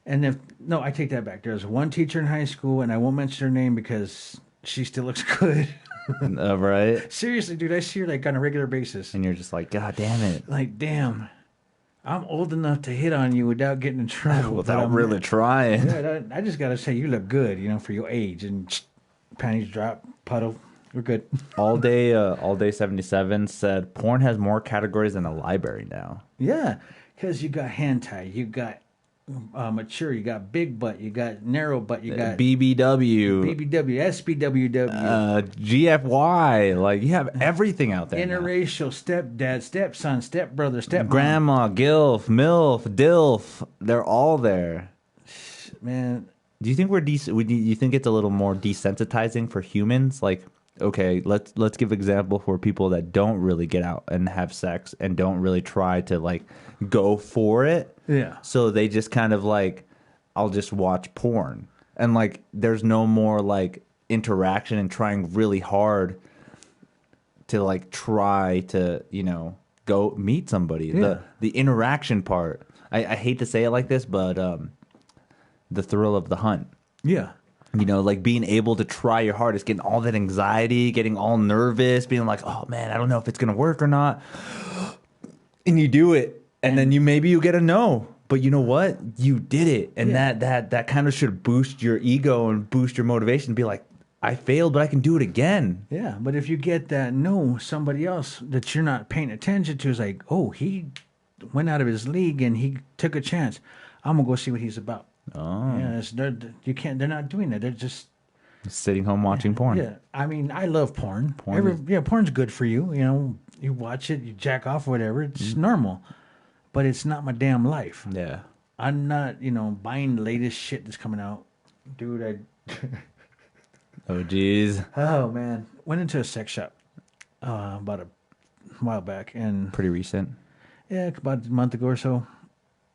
And I take that back. There was one teacher in high school, and I won't mention her name because she still looks good. Right? Seriously, dude, I see her like on a regular basis. And you're just like, God damn it. Like, damn, I'm old enough to hit on you without getting in trouble. Without really trying. Yeah, I just gotta say you look good, for your age. And panties drop, puddle, we're good. All day 77 said porn has more categories than a library now. Yeah, because you got hentai, you got mature, you got big butt, you got narrow butt, you got BBW, SBWW, GFY. Like, you have everything out there. Interracial, stepdad, stepson, stepbrother, stepmom, grandma, gilf, milf, dilf. They're all there. Man, do you think you think it's a little more desensitizing for humans? Like, okay, let's give example for people that don't really get out and have sex and don't really try to like go for it. Yeah. So they just kind of like, I'll just watch porn. And like there's no more like interaction and trying really hard to like try to, go meet somebody. Yeah. The interaction part. I hate to say it like this, but the thrill of the hunt. Yeah. You know, like being able to try your hardest, getting all that anxiety, getting all nervous, being like, oh man, I don't know if it's gonna work or not. And you do it, and then you get a no. But you know what? You did it. And that kind of should boost your ego and boost your motivation to be like, I failed, but I can do it again. Yeah, but if you get that no, somebody else that you're not paying attention to is like, oh, he went out of his league and he took a chance. I'm gonna go see what he's about. Oh, Yeah, they're not doing that. They're just sitting home watching porn. Yeah, I mean, I love porn. Porn Porn's good for you. You know, you watch it, you jack off, whatever. It's normal, but it's not my damn life. Yeah. I'm not, buying the latest shit that's coming out, dude. Oh, geez. Oh man, went into a sex shop about a while back, and Pretty recent. yeah, about a month ago or so.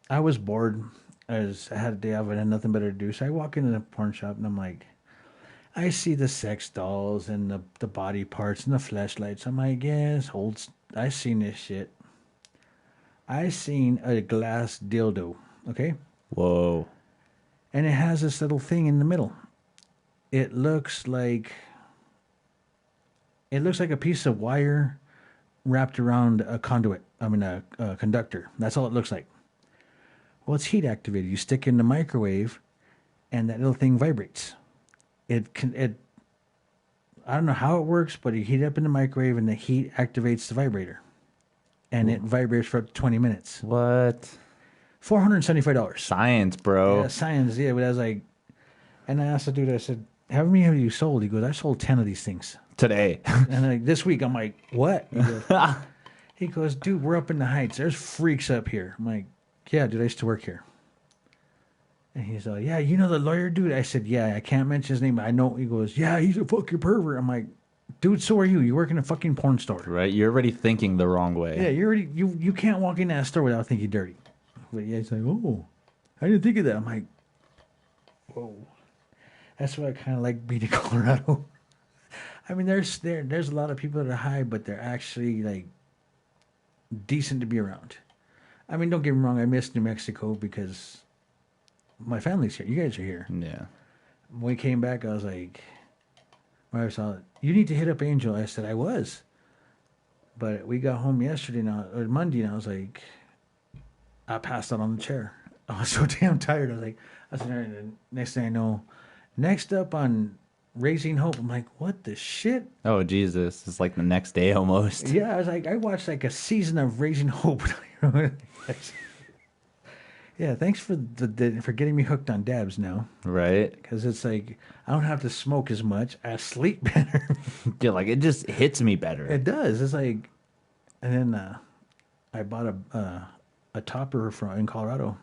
I was bored as I had a day off and had nothing better to do, so I walk into the porn shop and I'm like, I see the sex dolls and the body parts and the flashlights. I'm like, yes, I seen this shit. I seen a glass dildo, okay? Whoa. And it has this little thing in the middle. It looks like a piece of wire wrapped around a conduit. I mean, a conductor. That's all it looks like. Well, it's heat activated. You stick it in the microwave, and that little thing vibrates. I don't know how it works, but you heat it up in the microwave, and the heat activates the vibrator, and it vibrates for up to 20 minutes. What? $475. Science, bro. Yeah, science. Yeah, but I was like, and I asked the dude. I said, "How many have you sold?" He goes, "I sold 10 of these things Today. and like this week." I'm like, "What?" He goes, "Dude, we're up in the heights. There's freaks up here." I'm like, "Yeah, dude, I used to work here." And he's like, "Yeah, you know the lawyer dude?" I said, "Yeah, I can't mention his name, but I know." He goes, "Yeah, he's a fucking pervert." I'm like, "Dude, so are you. You work in a fucking porn store." Right? You're already thinking the wrong way. Yeah, you can't walk in that store without thinking dirty. But yeah, he's like, "Oh, I didn't think of that." I'm like, "Whoa." That's why I kind of like being in Colorado. I mean, there's a lot of people that are high, but they're actually like decent to be around. I mean, don't get me wrong. I miss New Mexico because my family's here. You guys are here. Yeah. When we came back, I was like, my wife saw, "You need to hit up Angel." I said, "I was." But we got home yesterday or Monday, and I was like, I passed out on the chair. I was so damn tired. I was there, and the next thing I know, next up on Raising Hope, I'm like, what the shit? Oh, Jesus. It's like the next day almost. Yeah, I was like, I watched like a season of Raising Hope. Yeah, thanks for for getting me hooked on dabs now. Right? Because it's like, I don't have to smoke as much. I sleep better. Yeah, like it just hits me better. It does. It's like, and then I bought a topper in Colorado.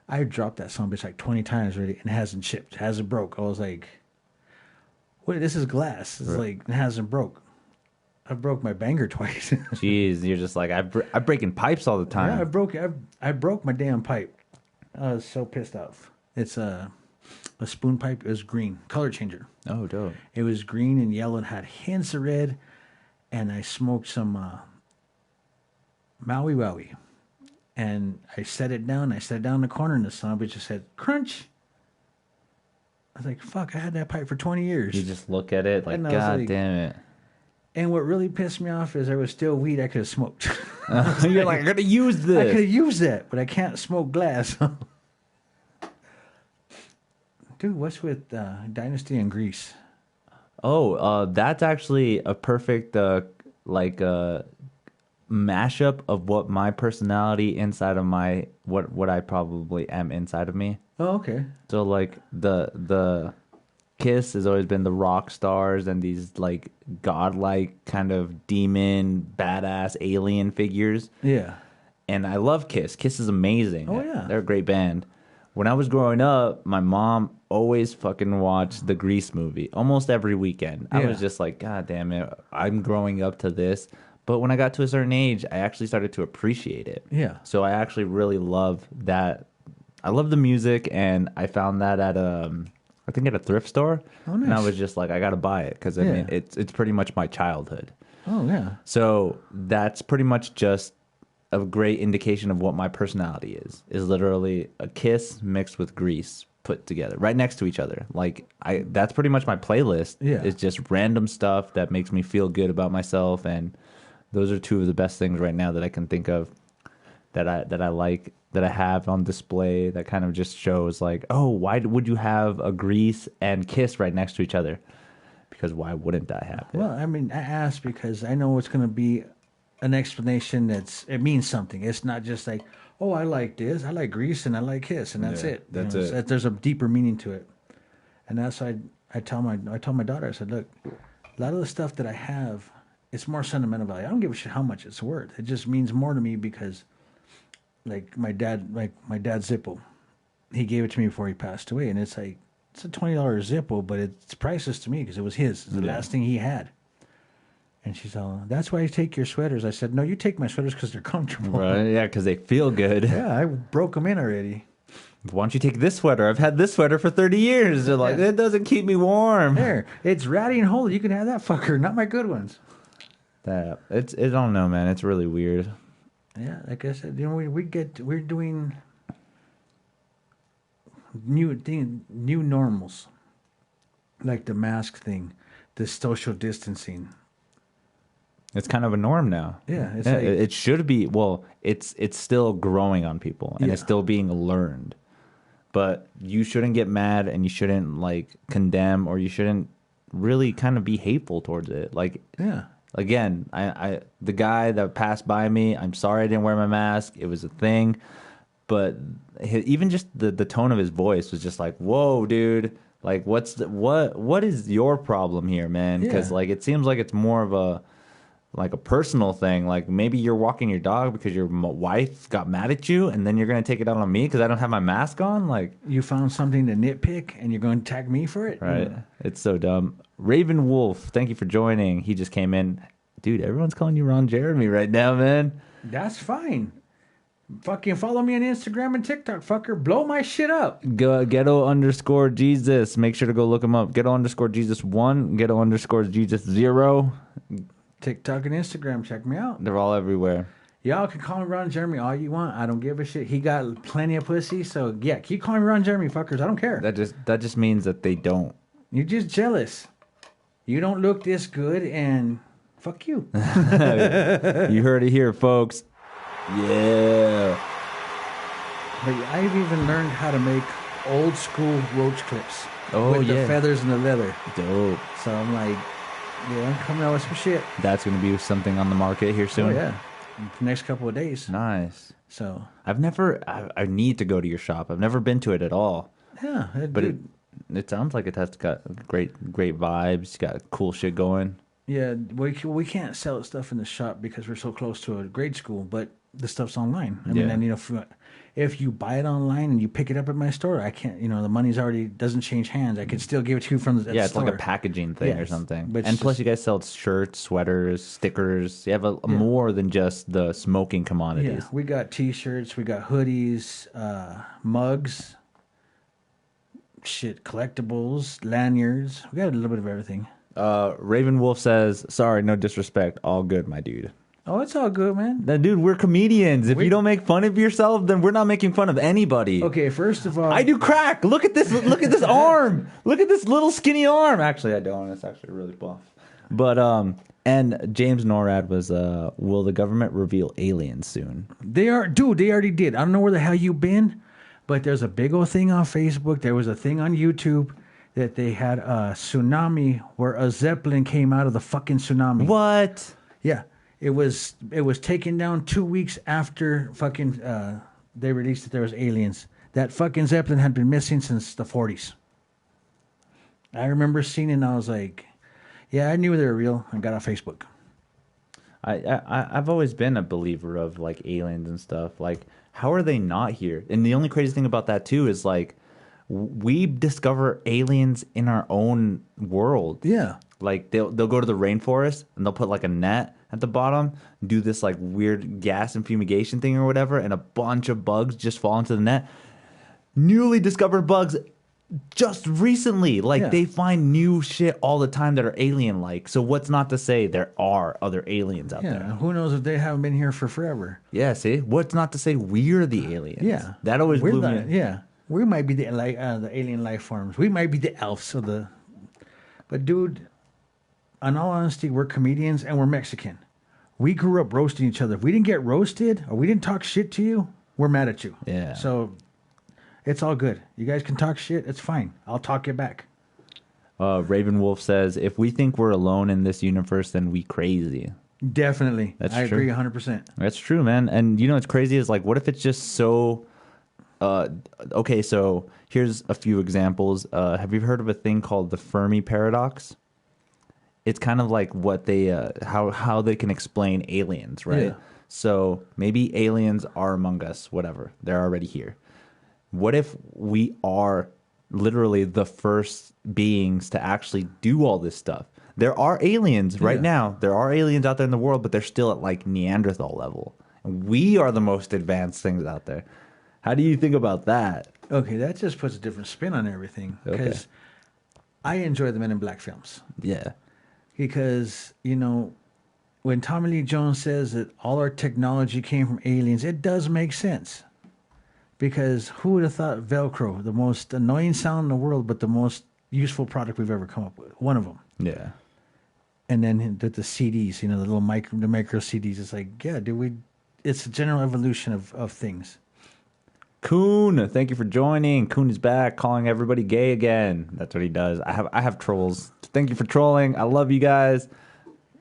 I dropped that son of a bitch like 20 times already and it hasn't shipped, hasn't broke. I was like, "What? This is glass. It's like it hasn't broke." I broke my banger twice. Jeez, you're just like I'm breaking pipes all the time. Yeah, I broke my damn pipe. I was so pissed off. It's a spoon pipe. It was green, color changer. Oh, dope. It was green and yellow and had hints of red. And I smoked some Maui Wowie. And I set it down. I set it down in the corner, and the son of a bitch just said, "Crunch." I was like, "Fuck, I had that pipe for 20 years." You just look at it like, And I was God like- damn it. And what really pissed me off is there was still weed I could have smoked. You're like, I'm going to use I could this. have used that, but I can't smoke glass. Dude, what's with Dynasty and Grease? Oh, that's actually a perfect mashup of what my personality inside of what I probably am inside of me. Oh, okay. So like the Kiss has always been the rock stars and these like godlike kind of demon badass alien figures. Yeah. And I love Kiss. Kiss is amazing. Oh, yeah. They're a great band. When I was growing up, my mom always fucking watched the Grease movie almost every weekend. I Yeah. was just like, God damn it, I'm growing up to this. But when I got to a certain age, I actually started to appreciate it. Yeah. So I actually really love that. I love the music, and I found that at I think at a thrift store. Oh, And I nice. was just like, I got to buy it because I Yeah. mean, it's pretty much my childhood. Oh, yeah. So that's pretty much just a great indication of what my personality is literally a Kiss mixed with Grease. put together right next to each other. Like that's pretty much my playlist. Yeah. It's just random stuff that makes me feel good about myself, and those are two of the best things right now that I can think of that I like, that I have on display, that kind of just shows like, oh, why would you have a Grease and Kiss right next to each other? Because why wouldn't I have it? Well, I mean, I asked because I know it's going to be an explanation it means something. It's not just like, oh, I like this, I like Grease, and I like Kiss, and that's it. That's you know, it. There's a deeper meaning to it, and that's why I told my daughter, I said, look, a lot of the stuff that I have, it's more sentimental value. I don't give a shit how much it's worth. It just means more to me because, like my dad Zippo, he gave it to me before he passed away, and it's like it's a $20 Zippo, but it's priceless to me because it was his. It's the last thing he had. And she's all, that's why you take your sweaters. I said, no, you take my sweaters because they're comfortable. Right? Yeah, because they feel good. Yeah, I broke them in already. Why don't you take this sweater? I've had this sweater for 30 years. They're like, it doesn't keep me warm. There, it's ratty and holy. You can have that fucker, not my good ones. I don't know, man. It's really weird. Yeah, like I said, we're doing new normals, like the mask thing, the social distancing. It's kind of a norm now. Yeah, it's it should be. Well, it's still growing on people, and it's still being learned. But you shouldn't get mad, and you shouldn't like condemn, or you shouldn't really kind of be hateful towards it. Like, again, I the guy that passed by me, I'm sorry I didn't wear my mask. It was a thing, but even just the tone of his voice was just like, whoa, dude. Like, what is your problem here, man? Because like it seems like it's more of a personal thing. Like maybe you're walking your dog because your wife got mad at you, and then you're going to take it out on me because I don't have my mask on. Like, you found something to nitpick and you're going to tag me for it? Right. It's so dumb. Raven Wolf, thank you for joining. He just came in. Dude, everyone's calling you Ron Jeremy right now, man. That's fine. Fucking follow me on Instagram and TikTok, fucker. Blow my shit up. Ghetto_Jesus. Make sure to go look him up. Ghetto_Jesus1, Ghetto_Jesus0. TikTok and Instagram, check me out. They're all everywhere. Y'all can call me Ron Jeremy all you want. I don't give a shit. He got plenty of pussy, so yeah, keep calling me Ron Jeremy, fuckers. I don't care. That just means that they don't. You're just jealous. You don't look this good, and fuck you. You heard it here, folks. Yeah. But I've even learned how to make old school roach clips. Oh, with the feathers and the leather. Dope. So I'm like, yeah, I'm coming out with some shit. That's going to be something on the market here soon. Oh, yeah. In the next couple of days. Nice. So I need to go to your shop. I've never been to it at all. Yeah. But it sounds like it has got great vibes. Got cool shit going. Yeah, we can't sell stuff in the shop because we're so close to a grade school, but the stuff's online. I mean, and if you buy it online and you pick it up at my store, I can't. The money's already doesn't change hands. I could still give it to you from the store. It's like a packaging thing or something. But and plus, you guys sell shirts, sweaters, stickers. You have a more than just the smoking commodities. Yeah, we got T-shirts, we got hoodies, mugs, collectibles, lanyards. We got a little bit of everything. Raven Wolf says, "Sorry, no disrespect. All good, my dude." Oh, it's all good, man. Dude, we're comedians. If you don't make fun of yourself, then we're not making fun of anybody. Okay, first of all, I do crack. Look at this. Look at this arm. Look at this little skinny arm. Actually, I don't. It's actually really buff. But and James Norad was will the government reveal aliens soon? They already did. I don't know where the hell you've been, but there's a big old thing on Facebook. There was a thing on YouTube that they had a tsunami where a Zeppelin came out of the fucking tsunami. What? Yeah. It was taken down 2 weeks after fucking they released that there was aliens. That fucking Zeppelin had been missing since the 40s. I remember seeing it and I was like, yeah, I knew they were real. I got on Facebook. I've always been a believer of like aliens and stuff. Like, how are they not here? And the only crazy thing about that too is like we discover aliens in our own world. Yeah. Like they'll go to the rainforest and they'll put like a net at the bottom, do this like weird gas and fumigation thing or whatever, and a bunch of bugs just fall into the net. Newly discovered bugs just recently. Like they find new shit all the time that are alien like. So what's not to say there are other aliens out there? Who knows if they haven't been here for forever. Yeah, see? What's not to say we're the aliens? Yeah. That always blew me. Yeah. We might be the alien life forms. We might be the elves of the. But dude, in all honesty, we're comedians and we're Mexican. We grew up roasting each other. If we didn't get roasted or we didn't talk shit to you, we're mad at you. Yeah. So it's all good. You guys can talk shit. It's fine. I'll talk it back. Raven Wolf says, if we think we're alone in this universe, then we crazy. Definitely. That's I true. agree 100%. That's true, man. And you know what's crazy is like, what if it's just so... okay, so here's a few examples. Have you heard of a thing called the Fermi paradox? It's kind of like what they how they can explain aliens, right? Yeah. So maybe aliens are among us, whatever. They're already here. What if we are literally the first beings to actually do all this stuff? There are aliens right now. There are aliens out there in the world, but they're still at like Neanderthal level. And we are the most advanced things out there. How do you think about that? Okay, that just puts a different spin on everything. Because I enjoy the Men in Black films. Yeah. Because, you know, when Tommy Lee Jones says that all our technology came from aliens, it does make sense. Because who would have thought Velcro, the most annoying sound in the world, but the most useful product we've ever come up with? One of them. Yeah. And then the CDs, you know, the micro CDs. It's like, yeah, dude, it's a general evolution of things. Coon, thank you for joining. Coon is back, calling everybody gay again. That's what he does. I have trolls. Thank you for trolling. I love you guys.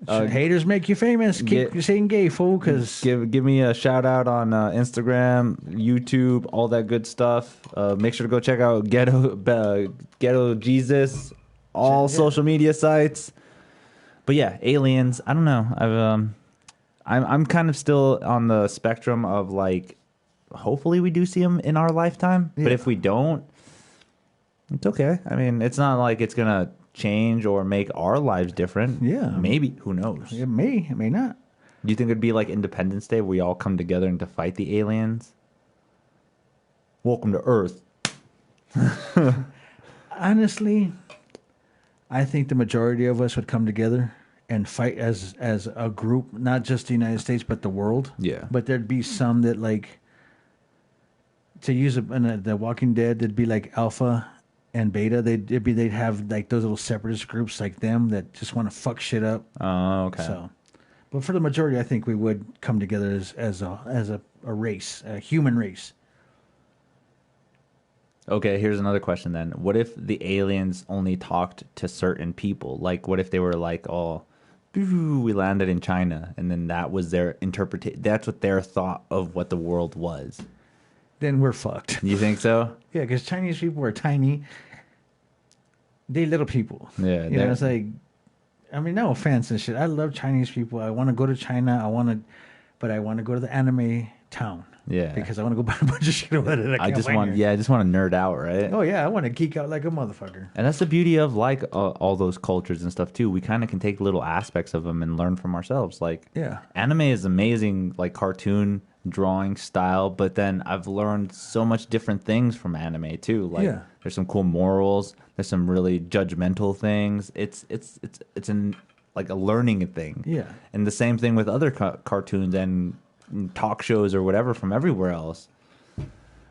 Haters make you famous. Keep saying gay, fool. Cause give me a shout out on Instagram, YouTube, all that good stuff. Make sure to go check out Ghetto Jesus, all social media sites. But yeah, aliens. I don't know. I'm kind of still on the spectrum of like, hopefully we do see them in our lifetime. Yeah. But if we don't, it's okay. I mean, it's not like it's gonna change or make our lives different. Yeah, maybe. Who knows? It may. It may not. Do you think it'd be like Independence Day, where we all come together and to fight the aliens? Welcome to Earth. Honestly, I think the majority of us would come together and fight as a group, not just the United States, but the world. Yeah. But there'd be some that, like, to use the Walking Dead, it'd be like Alpha and Beta. They'd have like those little separatist groups like them that just want to fuck shit up. Oh, okay. So, but for the majority, I think we would come together as a race, a human race. Okay, here's another question then. What if the aliens only talked to certain people? Like, what if they were like, oh, we landed in China, and then that was their interpretation. That's what their thought of what the world was. Then we're fucked. You think so? Yeah, because Chinese people are tiny. They little people. Yeah. You know, it's like, I mean, no offense and shit. I love Chinese people. I want to go to China. But I want to go to the anime town. Yeah. Because I want to go buy a bunch of shit over there. I just want to nerd out, right? Oh, yeah. I want to geek out like a motherfucker. And that's the beauty of like all those cultures and stuff too. We kind of can take little aspects of them and learn from ourselves. Like, yeah, anime is amazing, like cartoon drawing style, but then I've learned so much different things from anime too. Like, there's some cool morals. There's some really judgmental things. It's like a learning thing. Yeah. And the same thing with other cartoons and talk shows or whatever from everywhere else.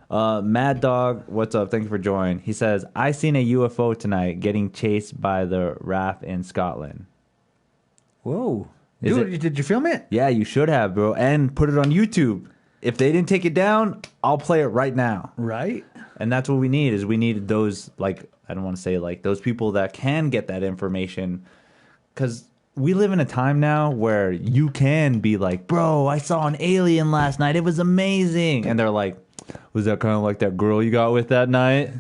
Mad Dog, what's up? Thank you for joining. He says, I seen a UFO tonight getting chased by the RAF in Scotland. Whoa. Dude, did you film it? Yeah, you should have, bro. And put it on YouTube. If they didn't take it down, I'll play it right now. Right. And that's what we need, is we need those, like, I don't want to say like those people that can get that information. Because we live in a time now where you can be like, bro, I saw an alien last night. It was amazing. And they're like, was that kind of like that girl you got with that night?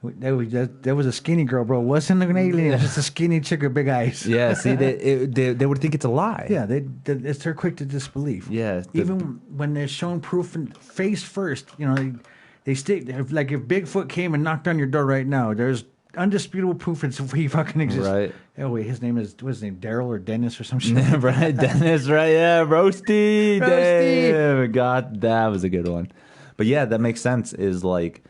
That was a skinny girl, bro. It wasn't an alien. It was just a skinny chick with big eyes. Yeah, see, they would think it's a lie. Yeah, they're quick to disbelief. Yeah. Even when they're shown proof and face first, you know, they stick. Like if Bigfoot came and knocked on your door right now, there's undisputable proof he fucking exists. Right. Oh wait, what's his name? Daryl or Dennis or some shit? Right, Dennis, right, yeah, Roasty. Damn, God, that was a good one. But yeah, that makes sense, is like,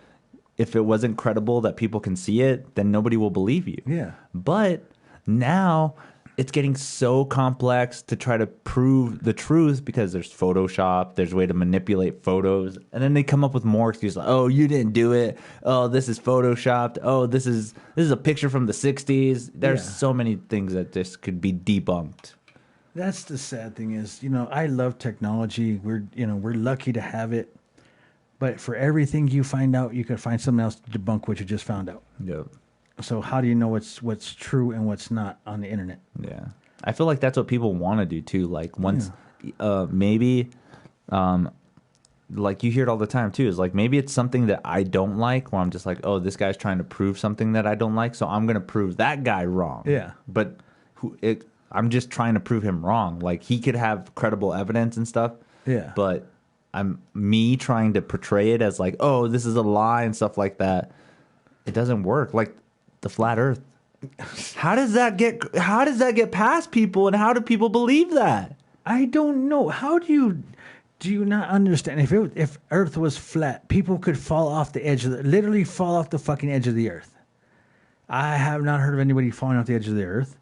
if it wasn't credible that people can see it, then nobody will believe you. Yeah. But now it's getting so complex to try to prove the truth because there's Photoshop, there's a way to manipulate photos, and then they come up with more excuses like, "Oh, you didn't do it. Oh, this is photoshopped. Oh, this is a picture from the '60s." There's so many things that just could be debunked. That's the sad thing is, I love technology. We're lucky to have it. But for everything you find out, you could find something else to debunk what you just found out. Yep. So how do you know what's true and what's not on the internet? Yeah. I feel like that's what people want to do too. Like once, maybe, like you hear it all the time too, is like maybe it's something that I don't like where I'm just like, oh, this guy's trying to prove something that I don't like. So I'm going to prove that guy wrong. Yeah. But I'm just trying to prove him wrong. Like he could have credible evidence and stuff. Yeah. But me trying to portray it as like, oh, this is a lie and stuff like that. It doesn't work. Like the flat Earth. How does that get past people, and how do people believe that? I don't know. How do you not understand? If Earth was flat, people could fall off the edge literally fall off the fucking edge of the Earth. I have not heard of anybody falling off the edge of the Earth.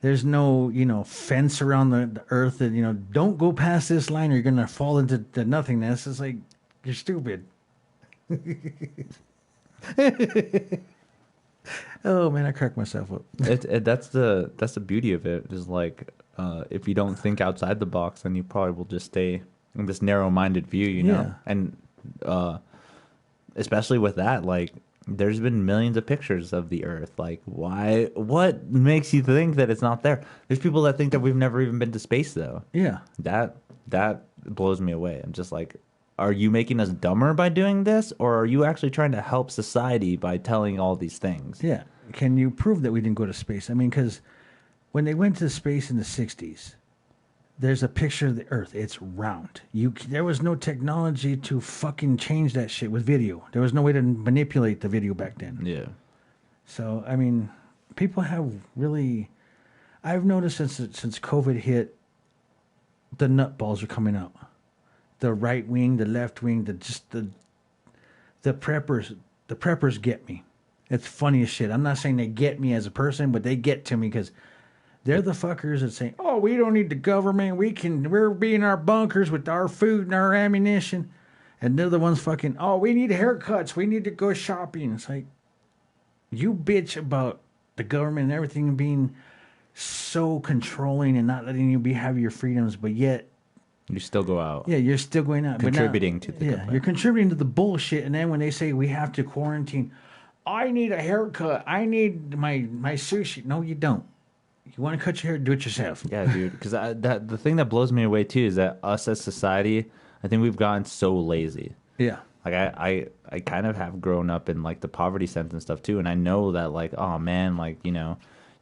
There's no, fence around the Earth that, don't go past this line or you're going to fall into the nothingness. It's like, you're stupid. Oh, man, I cracked myself up. That's the beauty of it, is like, if you don't think outside the box, then you probably will just stay in this narrow-minded view, Yeah. And especially with that, like, there's been millions of pictures of the Earth. Like, why? What makes you think that it's not there? There's people that think that we've never even been to space, though. Yeah. That blows me away. I'm just like, are you making us dumber by doing this, or are you actually trying to help society by telling all these things? Yeah. Can you prove that we didn't go to space? I mean, because when they went to space in the 60s, there's a picture of the Earth. It's round. There was no technology to fucking change that shit with video. There was no way to manipulate the video back then. Yeah. So, I mean, people have really... I've noticed since COVID hit, the nutballs are coming out. The right wing, the left wing, the preppers get me. It's funny as shit. I'm not saying they get me as a person, but they get to me because they're the fuckers that say, "Oh, we don't need the government. We're being our bunkers with our food and our ammunition." And they're the ones fucking, "Oh, we need haircuts. We need to go shopping." It's like, you bitch about the government and everything being so controlling and not letting you have your freedoms, but yet you still go out. Yeah, you're still going out. Contributing to the government. You're contributing to the bullshit. And then when they say we have to quarantine, I need a haircut. I need my sushi. No, you don't. You want to cut your hair, do it yourself. Yeah, dude. Because the thing that blows me away, too, is that us as society, I think we've gotten so lazy. Yeah. Like, I kind of have grown up in, like, the poverty sense and stuff, too. And I know that, like, oh, man, like, you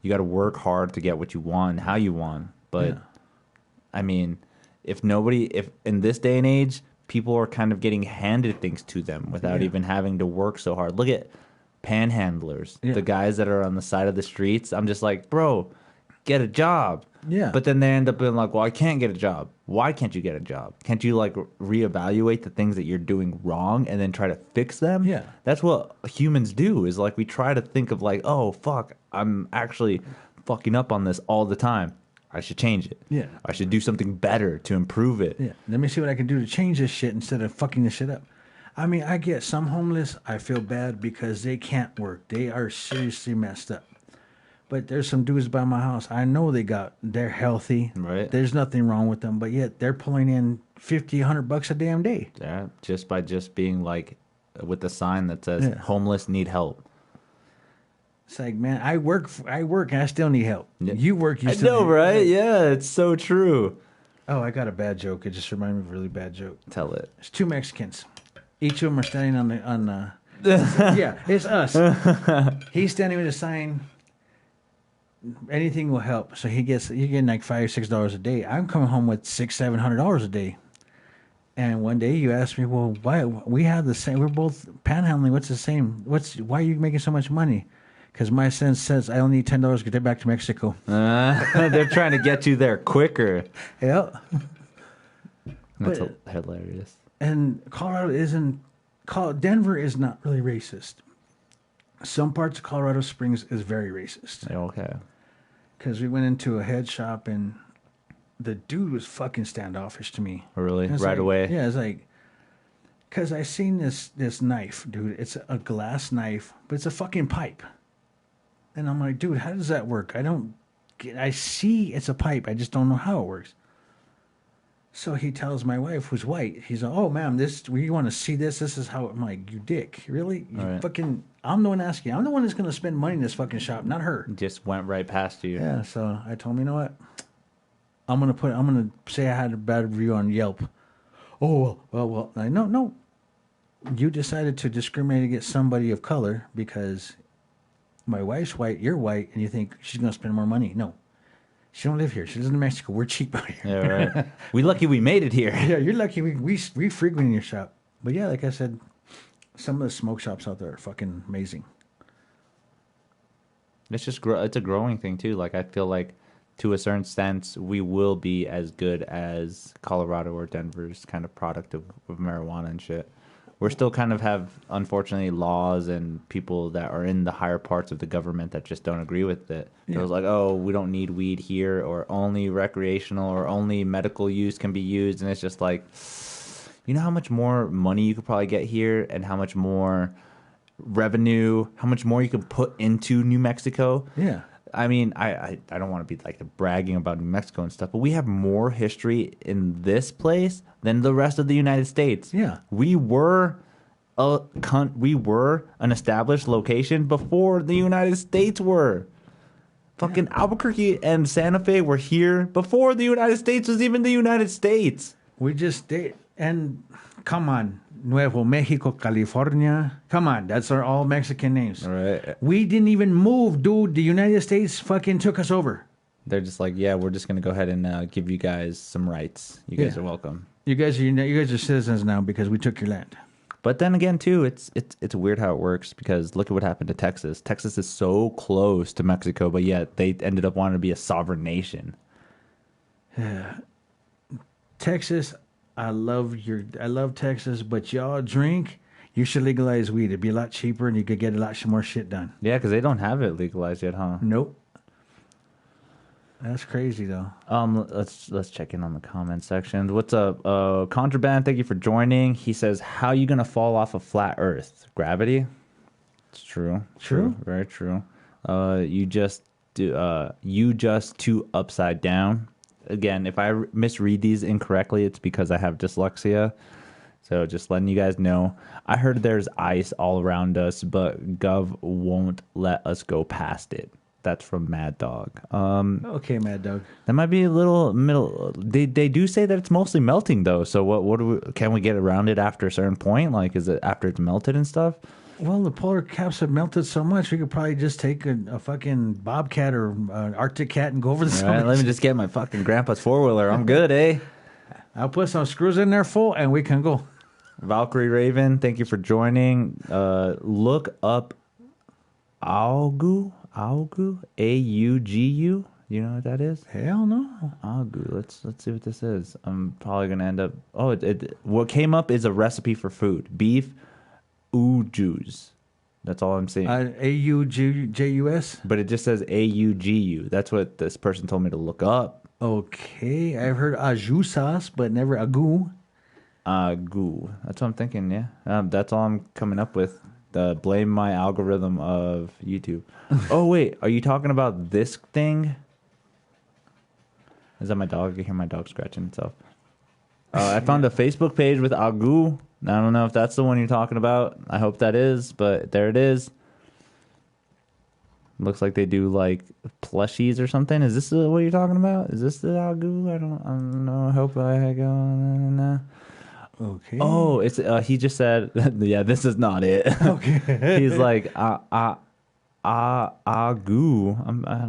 got to work hard to get what you want and how you want. But, I mean... If in this day and age, people are kind of getting handed things to them without even having to work so hard. Look at panhandlers, the guys that are on the side of the streets. I'm just like, bro, get a job. Yeah. But then they end up being like, well, I can't get a job. Why can't you get a job? Can't you like reevaluate the things that you're doing wrong and then try to fix them? Yeah. That's what humans do, is like we try to think of like, oh, fuck, I'm actually fucking up on this all the time. I should change it. Yeah. I should do something better to improve it. Yeah. Let me see what I can do to change this shit instead of fucking this shit up. I mean, I get some homeless. I feel bad because they can't work. They are seriously messed up. But there's some dudes by my house. I know they're healthy. Right. There's nothing wrong with them. But yet they're pulling in $50, $100 a damn day. Yeah. Just by being like with the sign that says homeless need help. It's like, man, I work and I still need help. Yeah. You work, you I still know, need right? help. Yeah, it's so true. Oh, I got a bad joke. It just reminded me of a really bad joke. Tell it. There's two Mexicans. Each of them are standing on the yeah, it's us. He's standing with a sign. Anything will help. So you're getting like $5 or $6 a day. I'm coming home with $600-$700 a day. And one day you asked me, well, why we have the same? We're both panhandling. What's the same? Why are you making so much money? Because my sense says I only need $10 to get back to Mexico. They're trying to get you there quicker. Yeah. That's hilarious. And Denver is not really racist. Some parts of Colorado Springs is very racist. Okay. Because we went into a head shop and the dude was fucking standoffish to me. Really? It's Right like, away? Yeah, it's like, because I seen this knife, dude. It's a glass knife, but it's a fucking pipe. And I'm like, dude, how does that work? I see it's a pipe. I just don't know how it works. So he tells my wife, who's white, he's like, oh, ma'am, you want to see this? This is how, I'm like, you dick. Really? You Right. fucking, I'm the one asking. I'm the one that's going to spend money in this fucking shop, not her. Just went right past you. Yeah, so I told him, you know what? I'm gonna say I had a bad review on Yelp. Oh well. No. You decided to discriminate against somebody of color because my wife's white, you're white, and you think she's gonna spend more money. No, she don't live here. She lives in Mexico. We're cheap out here. Yeah, right. We lucky we made it here. Yeah, you're lucky. We frequent your shop. But yeah, like I said, some of the smoke shops out there are fucking amazing. It's just it's a growing thing too. Like I feel like to a certain sense we will be as good as Colorado or Denver's kind of product of marijuana and shit. We're still kind of have unfortunately laws and people that are in the higher parts of the government that just don't agree with it. Yeah. So it's like, oh, we don't need weed here, or only recreational or only medical use can be used, and it's just like, you know how much more money you could probably get here and how much more revenue, how much more you could put into New Mexico. Yeah. I mean, I don't want to be like bragging about New Mexico and stuff, but we have more history in this place than the rest of the United States. Yeah. We were an established location before the United States were. Fucking Albuquerque and Santa Fe were here before the United States was even the United States. We just did, and come on. Nuevo Mexico, California. Come on, that's our all Mexican names. All right. We didn't even move, dude. The United States fucking took us over. They're just like, yeah, we're just gonna go ahead and give you guys some rights. You guys are welcome. You guys are citizens now because we took your land. But then again, too, it's weird how it works because look at what happened to Texas. Texas is so close to Mexico, but yet they ended up wanting to be a sovereign nation. Texas. I love Texas, but y'all drink. You should legalize weed. It'd be a lot cheaper, and you could get a lot more shit done. Yeah, because they don't have it legalized yet, huh? Nope. That's crazy, though. Let's check in on the comment section. What's up, Contraband? Thank you for joining. He says, "How you gonna fall off a flat Earth? Gravity." It's true. True. Very true. You just too upside down. Again, if I misread these incorrectly, it's because I have dyslexia. So just letting you guys know. I heard there's ice all around us, but Gov won't let us go past it. That's from Mad Dog. Okay, Mad Dog. That might be a little middle. They do say that it's mostly melting though. So can we get around it after a certain point? Like, is it after it's melted and stuff? Well, the polar caps have melted so much, we could probably just take a fucking bobcat or an Arctic cat and go over the All right, let me just get my fucking grandpa's four-wheeler. I'm good, eh? I'll put some screws in there full, and we can go. Valkyrie Raven, thank you for joining. Look up Augu, Augu. You know what that is? Hell no. Augu. Let's see what this is. I'm probably gonna end up. Oh, what came up is a recipe for food: beef Ujus. That's all I'm saying. Aujus. But it just says Augu. That's what this person told me to look up. Okay, I've heard ajusas, but never agu. Agu. That's what I'm thinking. Yeah, that's all I'm coming up with. Blame my algorithm of YouTube. Oh wait, are you talking about this thing? Is that my dog? I can hear my dog scratching itself. I found a Facebook page with Agu. I don't know if that's the one you're talking about. I hope that is, but there it is. Looks like they do like plushies or something. Is this what you're talking about? Is this the Agu? I don't know. I hope I go. Nah. Okay. Oh, it's he just said, yeah, this is not it. Okay. He's like Agu.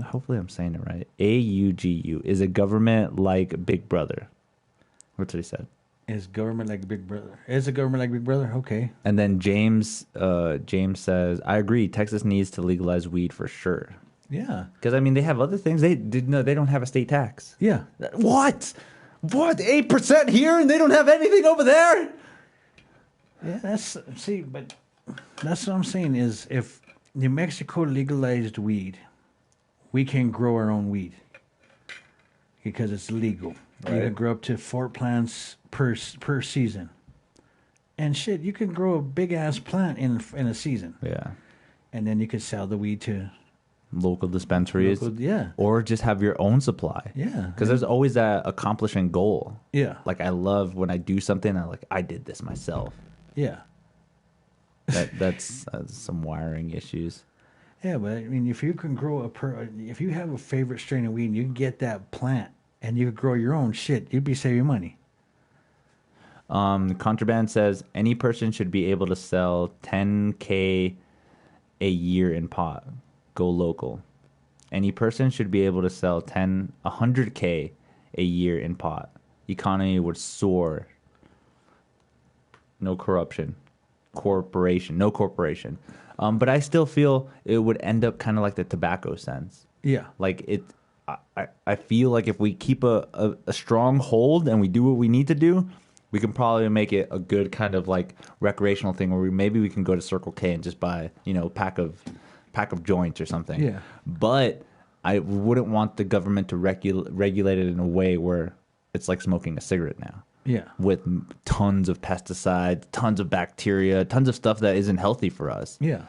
Hopefully I'm saying it right. Augu is a government like Big Brother. That's what he said. Is government like Big Brother? Is a government like Big Brother? Okay. And then James says, I agree. Texas needs to legalize weed for sure. Yeah. Because I mean, they have other things. They don't have a state tax. Yeah. What? 8% here, and they don't have anything over there? Yeah, but that's what I'm saying is if New Mexico legalized weed, we can grow our own weed because it's legal. You Right. can grow up to 4 plants per season. And shit, you can grow a big ass plant in a season, Yeah. and then you could sell the weed to Local dispensaries. yeah, Or just have your own supply. yeah, Because there's always that accomplishing goal. yeah, Like, I love when I do something, I did this myself. yeah, That's some wiring issues. yeah. But I mean, if you can grow if you have a favorite strain of weed, and you can get that plant and you could grow your own shit, you'd be saving money. Contraband says any person should be able to sell 10K a year in pot. Go local. Any person should be able to sell 100K a year in pot. Economy would soar. No corruption. No corporation. But I still feel it would end up kind of like the tobacco sense. Yeah, Like I feel like if we keep a strong hold and we do what we need to do, we can probably make it a good kind of like recreational thing where maybe we can go to Circle K and just buy, a pack of joints or something. Yeah. But I wouldn't want the government to regulate it in a way where it's like smoking a cigarette now. yeah, With tons of pesticides, tons of bacteria, tons of stuff that isn't healthy for us. yeah.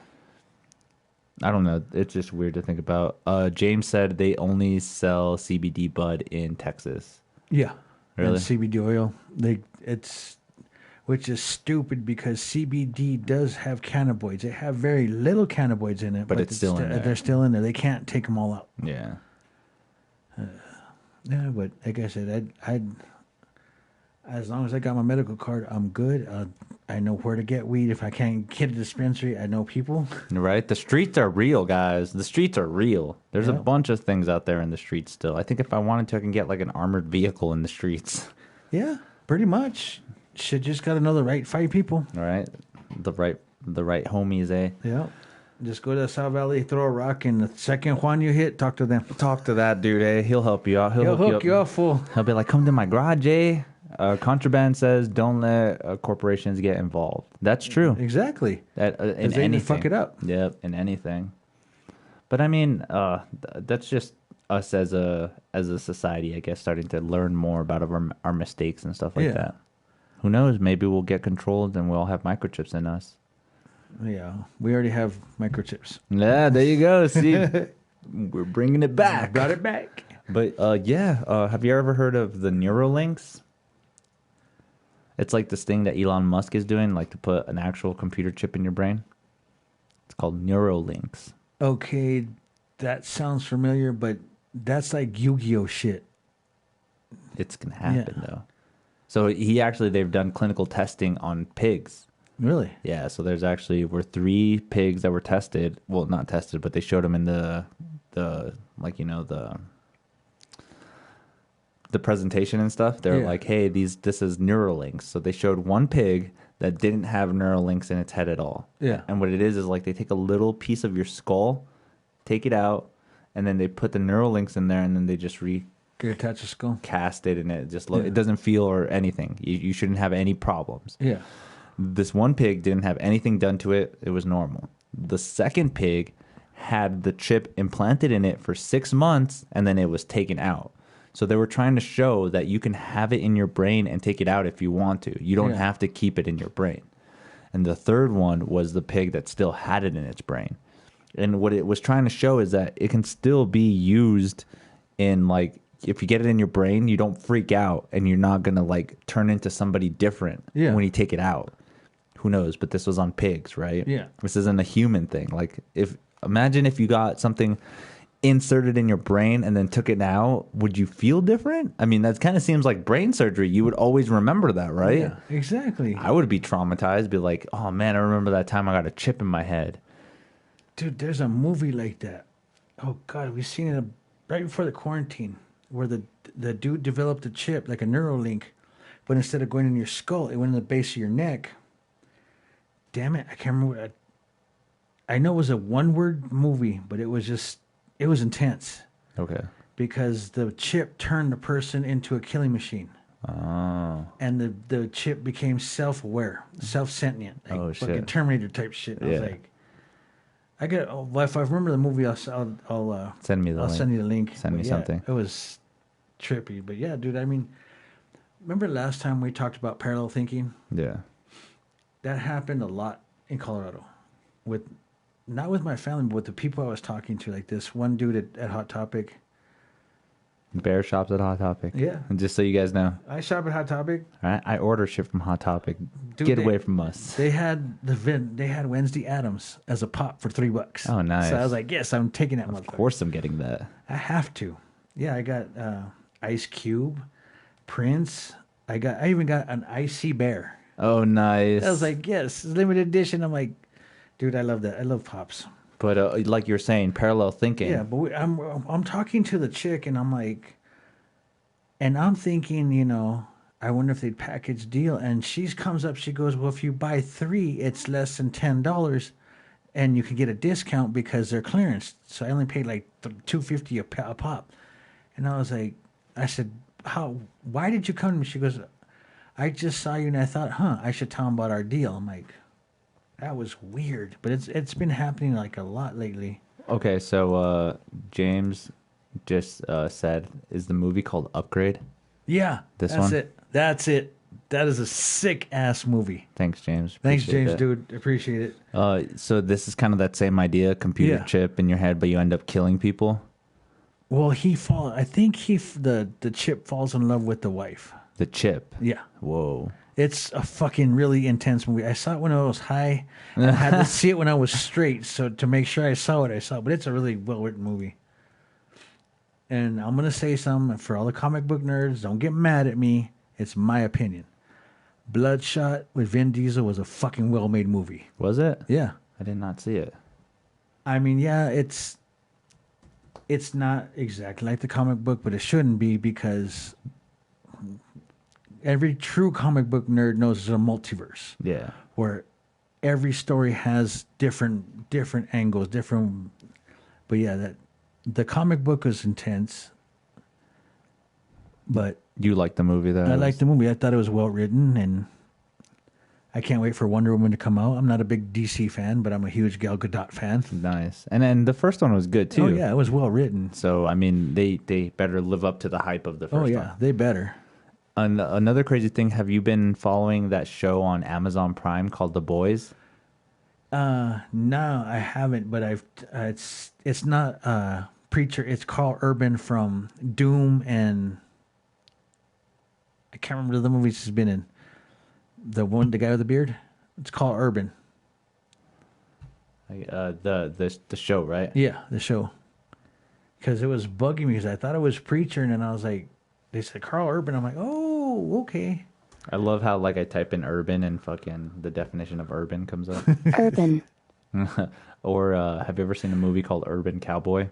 I don't know. It's just weird to think about. James said they only sell CBD bud in Texas. Yeah. Really? And CBD oil. Which is stupid because CBD does have cannabinoids. They have very little cannabinoids in it, But it's still in there. They're still in there. They can't take them all out. Yeah. Yeah, but like I said, I'd as long as I got my medical card, I'm good. I know where to get weed. If I can't get a dispensary, I know people. Right? The streets are real, guys. The streets are real. There's a Yeah. bunch of things out there in the streets still. I think if I wanted to, I can get like an armored vehicle in the streets. Yeah, pretty much. Shit, just got to know the right 5 people. All right? The right homies, eh? Yeah. Just go to South Valley, throw a rock, and the second Juan you hit, talk to them. Talk to that dude, eh? He'll help you out. He'll hook you up full. He'll be like, come to my garage, eh? Contraband says, don't let corporations get involved. That's true. Exactly. In they can anything. fuck it up. Yep, in anything. But I mean, that's just us as a society, I guess, starting to learn more about our mistakes and stuff like Yeah. that. Who knows? Maybe we'll get controlled and we'll all have microchips in us. Yeah, we already have microchips. Yeah, there you go. See, we're bringing it back. Brought it back. But have you ever heard of the Neuralinks? It's like this thing that Elon Musk is doing, like to put an actual computer chip in your brain. It's called Neuralinks. Okay, that sounds familiar, but that's like Yu-Gi-Oh shit. It's gonna happen though. So they've done clinical testing on pigs. Really? Yeah, so were 3 pigs that were tested. Well, not tested, but they showed them in the presentation and stuff. They're like, hey, this is Neuralinks. So they showed 1 pig that didn't have Neuralinks in its head at all. Yeah. And what it is like they take a little piece of your skull, take it out, and then they put the Neuralinks in there, and then they just Attach a skull. cast it, and it doesn't feel or anything. You shouldn't have any problems. Yeah. This 1 pig didn't have anything done to it. It was normal. The second pig had the chip implanted in it for 6 months, and then it was taken out. So they were trying to show that you can have it in your brain and take it out if you want to. You don't have to keep it in your brain. And the third one was the pig that still had it in its brain. And what it was trying to show is that it can still be used in, like, if you get it in your brain, you don't freak out and you're not going to, like, turn into somebody different when you take it out. Who knows? But this was on pigs, right? Yeah. This isn't a human thing. Like, imagine if you got something inserted in your brain and then took it out, would you feel different? I mean, that kind of seems like brain surgery. You would always remember that, right? Yeah, exactly. I would be traumatized, be like, oh man, I remember that time I got a chip in my head. Dude, there's a movie like that. Oh God, we've seen it right before the quarantine, where the dude developed a chip, like a Neuralink, but instead of going in your skull, it went in the base of your neck. Damn it, I can't remember. I know it was a 1-word movie, but it was intense. Okay. Because the chip turned the person into a killing machine. Oh. And the chip became self-aware, self-sentient. Like Oh, shit. fucking Terminator type shit. I was like, I get. Well, if I remember the movie, I'll Send me the I'll link. send you the link. Send me But something. It was trippy, but yeah, dude. I mean, remember last time we talked about parallel thinking? Yeah. That happened a lot in Colorado, with not with my family, but with the people I was talking to. Like this one dude at Hot Topic. Bear shops at Hot Topic. Yeah. And just so you guys know, I shop at Hot Topic. all right, I order shit from Hot Topic. Dude, Get away from us. They had they had Wednesday Addams as a pop for $3. Oh, nice. So I was like, yes, I'm taking that. Of course, I'm getting that. I have to. Yeah, I got Ice Cube, Prince. I even got an Icy Bear. Oh, nice. I was like, yes, limited edition. I'm like, dude, I love that. I love pops. But like you're saying, parallel thinking. Yeah, but I'm talking to the chick, and I'm like, and I'm thinking, you know, I wonder if they'd package deal. And she comes up, she goes, well, if you buy 3, it's less than $10, and you can get a discount because they're clearance. So I only paid like $2.50 a pop. And I was like, I said, why did you come to me? She goes, I just saw you and I thought, I should tell them about our deal. I'm like, that was weird, but it's been happening like a lot lately. Okay, so James just said, is the movie called Upgrade? Yeah, This that's one? it. That's it. That is a sick ass movie. Thanks, James. Thanks, Appreciate James, that. dude. Appreciate it. So this is kind of that same idea, computer Yeah. chip in your head, but you end up killing people. Well, I think the chip falls in love with the wife. The chip. Yeah. Whoa. It's a fucking really intense movie. I saw it when I was high, and I had to see it when I was straight, so to make sure I saw it, but it's a really well-written movie. And I'm going to say something for all the comic book nerds. Don't get mad at me. It's my opinion. Bloodshot with Vin Diesel was a fucking well-made movie. Was it? Yeah. I did not see it. I mean, yeah, it's not exactly like the comic book, but it shouldn't be because every true comic book nerd knows there's a multiverse. Yeah. Where every story has different angles, but yeah, the comic book was intense. But You liked the movie, though? I liked the movie. I thought it was well written, and I can't wait for Wonder Woman to come out. I'm not a big DC fan, but I'm a huge Gal Gadot fan. Nice. And then the first one was good, too. Oh yeah, it was well written. So, I mean, they better live up to the hype of the first Oh yeah, one. they better. Another crazy thing, have you been following that show on Amazon Prime called The Boys? No, I haven't, but it's not Preacher. It's Carl Urban from Doom, and I can't remember the movies he's been in. The guy with the beard. It's Carl Urban. The show, right? Yeah, the show. Because it was bugging me because I thought it was Preacher, and then I was like, they said Carl Urban. I'm like, oh, okay. I love how like I type in urban and fucking the definition of urban comes up. Urban. Or have you ever seen a movie called Urban Cowboy?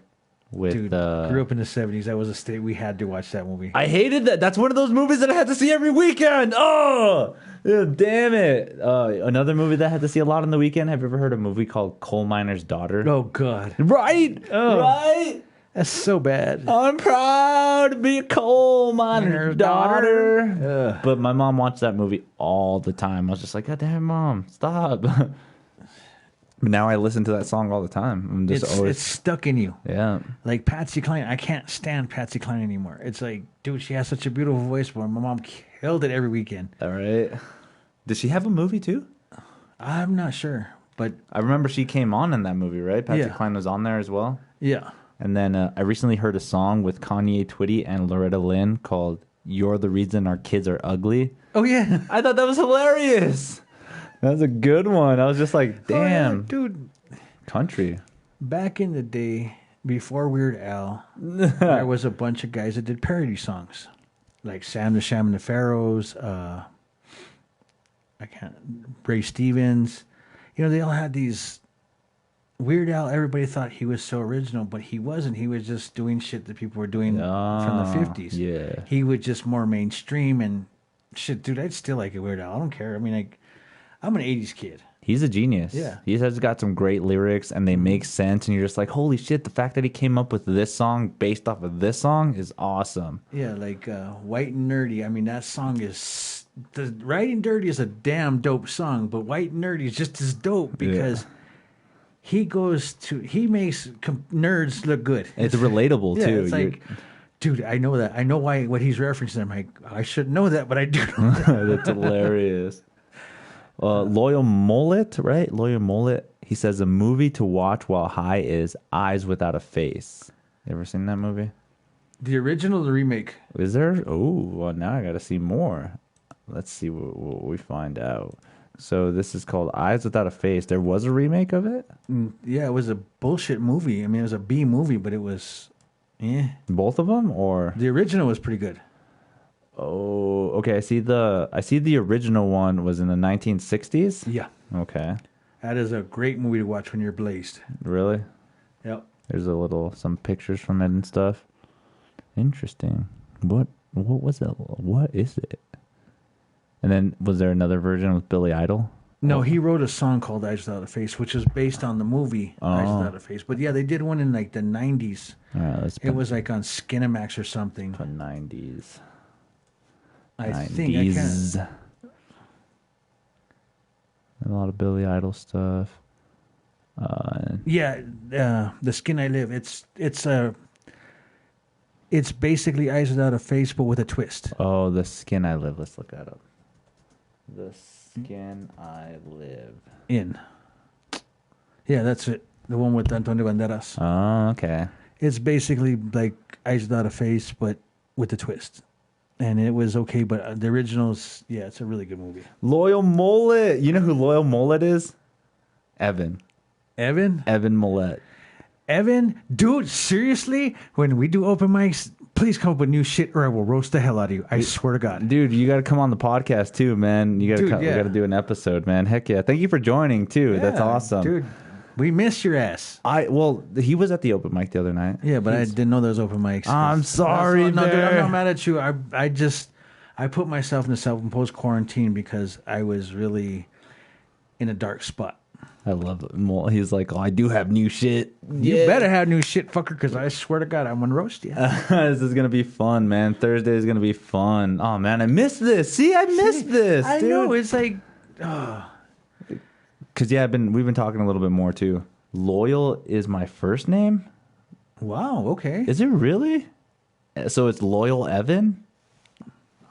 With Dude, grew up in the 70s. That was a state we had to watch that movie. I hated that. That's one of those movies that I had to see every weekend. Oh, yeah, damn it. Another movie that I had to see a lot on the weekend. Have you ever heard of a movie called Coal Miner's Daughter? Oh, God. Right? Oh. Right? That's so bad. I'm proud to be a coal miner's daughter. Ugh. But my mom watched that movie all the time. I was just like, God damn, Mom, stop. But now I listen to that song all the time. I'm just It's stuck in you. yeah. Like Patsy Cline, I can't stand Patsy Cline anymore. It's like, dude, she has such a beautiful voice, but my mom killed it every weekend. All right. Did she have a movie too? I'm not sure, but I remember she came on in that movie, right? Patsy Yeah. Cline was on there as well. yeah. And then I recently heard a song with Kanye Twitty and Loretta Lynn called "You're the Reason Our Kids Are Ugly." Oh, yeah. I thought that was hilarious. That was a good one. I was just like, damn, Oh, yeah, dude. country. Back in the day, before Weird Al, there was a bunch of guys that did parody songs. Like Sam the Sham and the Pharaohs, Ray Stevens. You know, they all had these. Weird Al, everybody thought he was so original, but he wasn't. He was just doing shit that people were doing from the 50s. Yeah. He was just more mainstream and shit. Dude, I'd still like a Weird Al. I don't care. I mean, I'm an 80s kid. He's a genius. Yeah. He has got some great lyrics and they make sense. And you're just like, holy shit, the fact that he came up with this song based off of this song is awesome. Yeah, like White and Nerdy. I mean, that song is... The Riding Dirty is a damn dope song, but White and Nerdy is just as dope because he makes nerds look good. It's relatable Yeah, too. it's like, dude, I know that. I know what he's referencing. I'm like, I should know that, but I do know that. That's hilarious. Loyal Mullet, right? Loyal Mullet. He says a movie to watch while high is Eyes Without a Face. You ever seen that movie? The original, the remake. Is there? Oh, well, now I got to see more. Let's see what we find out. So this is called Eyes Without a Face. There was a remake of it? Yeah, it was a bullshit movie. I mean, it was a B movie, but it was, Both of them, or the original was pretty good. oh, okay. I see the original one was in the 1960s. Yeah, Okay, that is a great movie to watch when you're blazed. really? Yep. There's some pictures from it and stuff. Interesting. What was it? What is it? And then was there another version with Billy Idol? No, he wrote a song called Eyes Without a Face, which is based on the movie Eyes Without a Face. But yeah, they did one in like the 90s. All right, let's It was like on Skinamax or something. put 90s. I think I can't. A lot of Billy Idol stuff. Yeah, The Skin I Live. It's basically Eyes Without a Face, but with a twist. Oh, The Skin I Live. Let's look that up. The Skin I Live. Yeah, that's it. The one with Antonio Banderas. Oh, okay. It's basically like Eyes Without a Face, but with a twist. And it was okay, but the originals, yeah, it's a really good movie. Loyal Mullet. You know who Loyal Mullet is? Evan Mullet. Evan, dude, seriously? When we do open mics, please come up with new shit or I will roast the hell out of you. I swear to God. Dude, you got to come on the podcast too, man. You got to we got to do an episode, man. Heck yeah. Thank you for joining too. That's Yeah, awesome. Dude, we miss your ass. Well, he was at the open mic the other night. Yeah, but I didn't know there was open mics. I'm sorry, No, dude, Bear. I'm not mad at you. I put myself in a self-imposed quarantine because I was really in a dark spot. I love it. Well, he's like, oh, I do have new shit. You better have new shit, fucker, because I swear to God, I'm going to roast you. This is going to be fun, man. Thursday is going to be fun. Oh, man, I missed this. See, I missed this, I dude. know, it's like... Because, yeah, we've been talking a little bit more, too. Loyal is my first name? Wow, okay. Is it really? So it's Loyal Evan?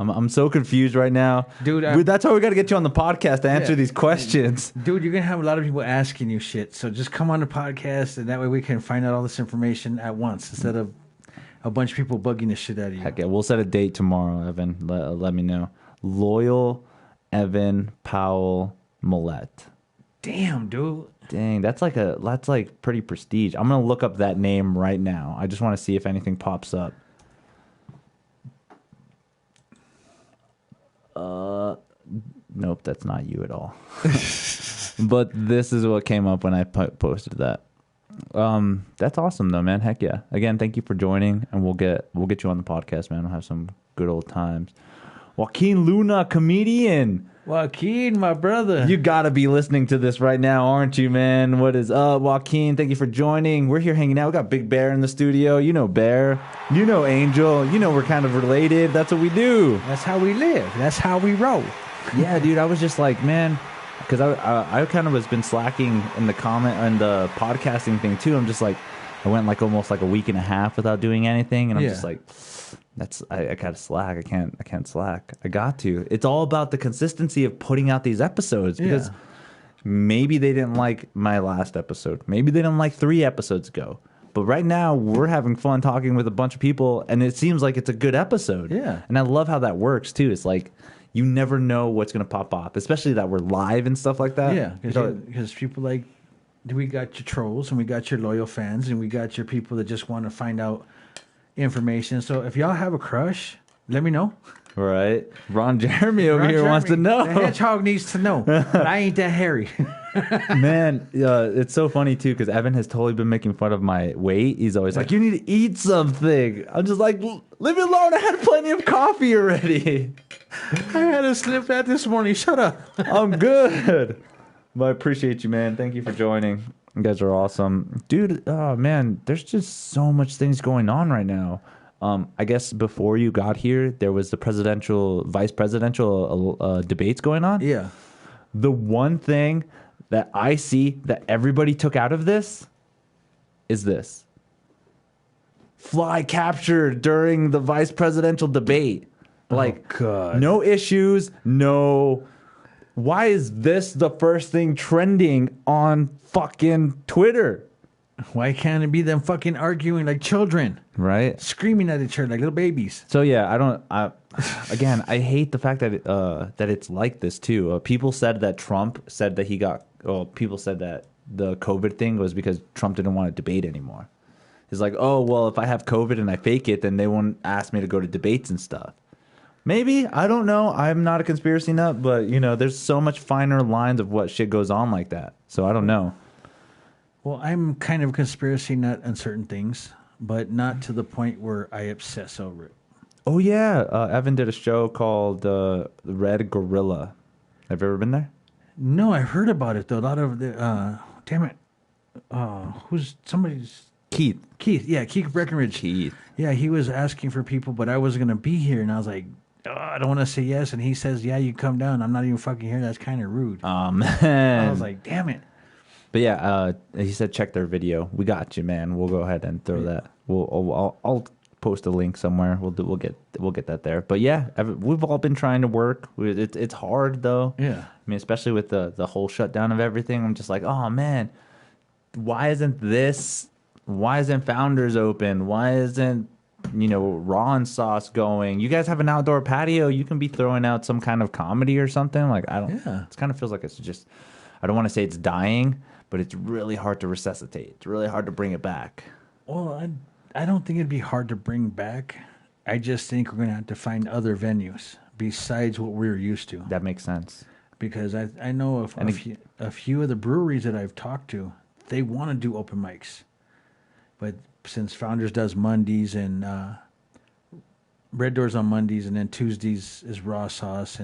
I'm so confused right now. Dude, that's why we got to get you on the podcast to answer these questions. Dude, you're going to have a lot of people asking you shit, so just come on the podcast, and that way we can find out all this information at once, instead of a bunch of people bugging the shit out of you. Heck yeah, we'll set a date tomorrow, Evan. Let me know. Loyal Evan Powell Millette. Damn, dude. Dang, that's like pretty prestige. I'm gonna look up that name right now. I just want to see if anything pops up. Nope, that's not you at all. But this is what came up when I posted that. That's awesome though, man. Heck yeah. Again, thank you for joining, and we'll get you on the podcast, man. We'll have some good old times. Joaquin Luna, comedian. Joaquin, my brother. You gotta be listening to this right now, aren't you, man? What is up, Joaquin? Thank you for joining. We're here hanging out. We got Big Bear in the studio. You know Bear. You know Angel. You know we're kind of related. That's what we do. That's how we live. That's how we roll. Yeah, dude. I was just like, man, because I kind of was been slacking in the comment and the podcasting thing too. I'm just like, I went like almost like a week and a half without doing anything, and I'm just like, I gotta slack. I can't slack. I got to. It's all about the consistency of putting out these episodes, because maybe they didn't like my last episode. Maybe they didn't like 3 episodes ago. But right now we're having fun talking with a bunch of people, and it seems like it's a good episode. Yeah. And I love how that works too. It's like you never know what's gonna pop up, especially that we're live and stuff like that. Yeah, because people like, we got your trolls and we got your loyal fans and we got your people that just want to find out information. So if y'all have a crush, let me know. Right. Ron Jeremy over here wants to know. The hedgehog needs to know. But I ain't that hairy. Man, it's so funny too, because Evan has totally been making fun of my weight. He's always like, you need to eat something. I'm just like, leave me alone. I had plenty of coffee already. I had a slip fat this morning. Shut up. I'm good. But I appreciate you, man. Thank you for joining. You guys are awesome. Dude, oh man, there's just so much things going on right now. I guess before you got here, there was the vice presidential debates going on. Yeah. The one thing that I see that everybody took out of this is this. Fly captured during the vice presidential debate. Like, God. no issues, no. Why is this the first thing trending on fucking Twitter? Why can't it be them fucking arguing like children? Right? Screaming at each other like little babies. So yeah, again, I hate the fact that it's like this too. People said that Trump said that he got. Well, people said that the COVID thing was because Trump didn't want to debate anymore. He's like, oh well, if I have COVID and I fake it, then they won't ask me to go to debates and stuff. Maybe, I don't know. I'm not a conspiracy nut, but you know, there's so much finer lines of what shit goes on like that. So I don't know. Well, I'm kind of a conspiracy nut on certain things, but not to the point where I obsess over it. Oh yeah, Evan did a show called Red Gorilla. Have you ever been there? No, I heard about it though. A lot of the damn it, who's somebody's Keith. Yeah, Keith Breckenridge. Keith. Yeah, he was asking for people, but I wasn't gonna be here, and I was like, oh, I don't want to say yes, and he says, yeah, you come down. I'm not even fucking here. That's kind of rude. Oh man. I was like, damn it. But yeah, he said check their video. We got you, man. We'll go ahead and throw that. I'll post a link somewhere. We'll get that there. But yeah, we've all been trying to work. It's hard though. Yeah. I mean, especially with the whole shutdown of everything. I'm just like, oh man, why isn't Founders open? Why isn't Raw and Sauce going? You guys have an outdoor patio. You can be throwing out some kind of comedy or something. Like I don't. Yeah. It kind of feels like it's just. I don't want to say it's dying, but it's really hard to resuscitate. It's really hard to bring it back. Well, I don't think it'd be hard to bring back. I just think we're going to have to find other venues besides what we're used to. That makes sense. Because I know of a few of the breweries that I've talked to, they want to do open mics. But since Founders does Mondays and Red Doors on Mondays and then Tuesdays is Raw Sauce.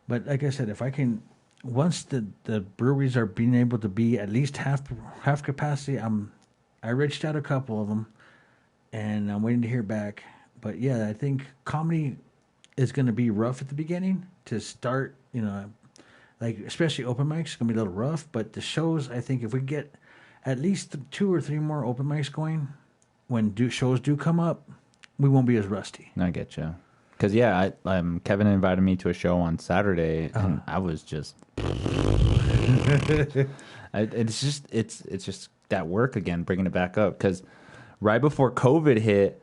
But like I said, if I can... Once the breweries are being able to be at least half capacity, I reached out a couple of them, and I'm waiting to hear back. But yeah, I think comedy is going to be rough at the beginning to start. Like especially open mics, it's going to be a little rough. But the shows, I think, if we get at least 2 or 3 more open mics going, when shows do come up, we won't be as rusty. I get you. Because yeah, Kevin invited me to a show on Saturday, and I was just, it's just that work again, bringing it back up. Because right before COVID hit,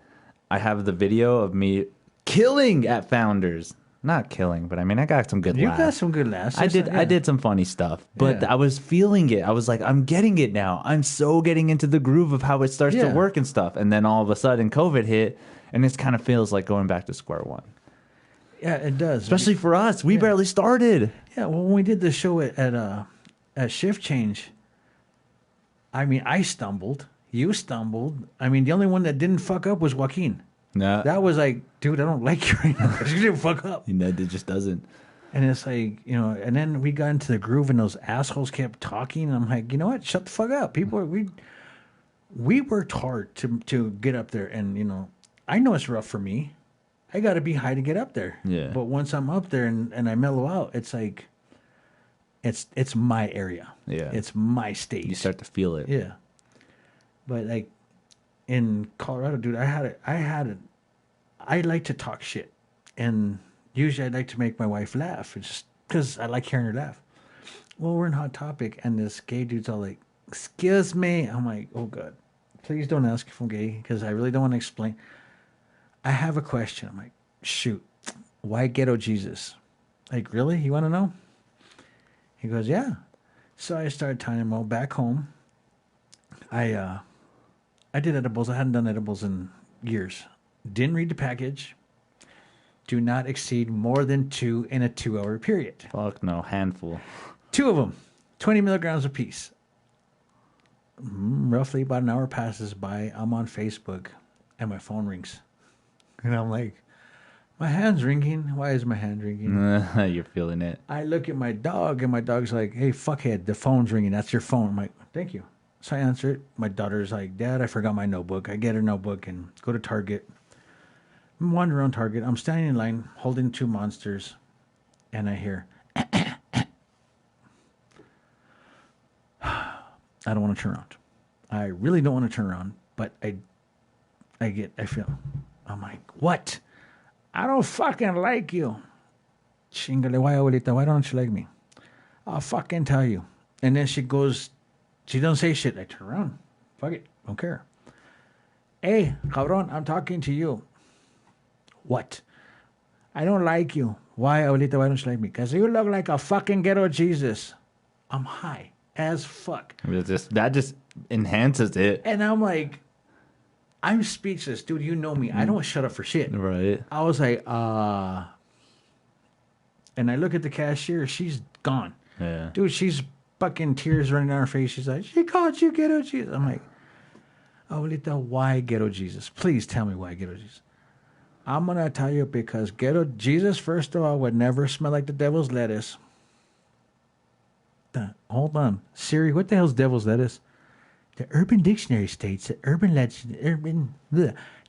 I have the video of me killing at Founders. Not killing, but I mean, I got some good laughs. You got some good laughs. I did some funny stuff, but I was feeling it. I was like, I'm getting it now. I'm so getting into the groove of how it starts to work and stuff. And then all of a sudden, COVID hit. And it kind of feels like going back to square one. Yeah, it does. Especially for us. We barely started. Yeah, well, when we did the show at Shift Change, I mean, I stumbled. You stumbled. I mean, the only one that didn't fuck up was Joaquin. Nah. That was like, dude, I don't like you right now. You didn't fuck up. It just doesn't. And it's like, and then we got into the groove and those assholes kept talking. And I'm like, you know what? Shut the fuck up. We worked hard to get up there and, I know it's rough for me. I got to be high to get up there. Yeah. But once I'm up there and I mellow out, it's like, it's my area. Yeah. It's my stage. You start to feel it. Yeah. But like in Colorado, dude, I like to talk shit. And usually I like to make my wife laugh. It's just because I like hearing her laugh. Well, we're in Hot Topic and this gay dude's all like, excuse me. I'm like, oh God. Please don't ask if I'm gay because I really don't want to explain. I have a question. I'm like, shoot, why Ghetto Jesus? Like, really? You want to know? He goes, yeah. So I started telling him, well, back home, I did edibles. I hadn't done edibles in years. Didn't read the package. Do not exceed more than 2 in a 2-hour period. Fuck no, handful. 2 of them, 20 milligrams apiece. Roughly about an hour passes by. I'm on Facebook, and my phone rings. And I'm like, my hand's ringing. Why is my hand ringing? You're feeling it. I look at my dog, and my dog's like, hey, fuckhead, the phone's ringing. That's your phone. I'm like, thank you. So I answer it. My daughter's like, Dad, I forgot my notebook. I get her notebook and go to Target. I'm wandering around Target. I'm standing in line holding 2 monsters, and I hear, I don't want to turn around. I really don't want to turn around, but I feel. I'm like, what? I don't fucking like you. Chingale, why, abuelita? Why don't you like me? I'll fucking tell you. And then she goes, she don't say shit. I turn around. Fuck it. Don't care. Hey, cabron, I'm talking to you. What? I don't like you. Why, abuelita? Why don't you like me? Because you look like a fucking ghetto Jesus. I'm high as fuck. That just enhances it. And I'm like, I'm speechless. Dude, you know me. I don't shut up for shit. Right. I was like, And I look at the cashier. She's gone. Yeah. Dude, she's fucking tears running down her face. She's like, she called you ghetto Jesus. I'm like, abuelita, why ghetto Jesus? Please tell me why ghetto Jesus. I'm going to tell you because ghetto Jesus, first of all, would never smell like the devil's lettuce. Hold on. Siri, what the hell's devil's lettuce? The Urban Dictionary states that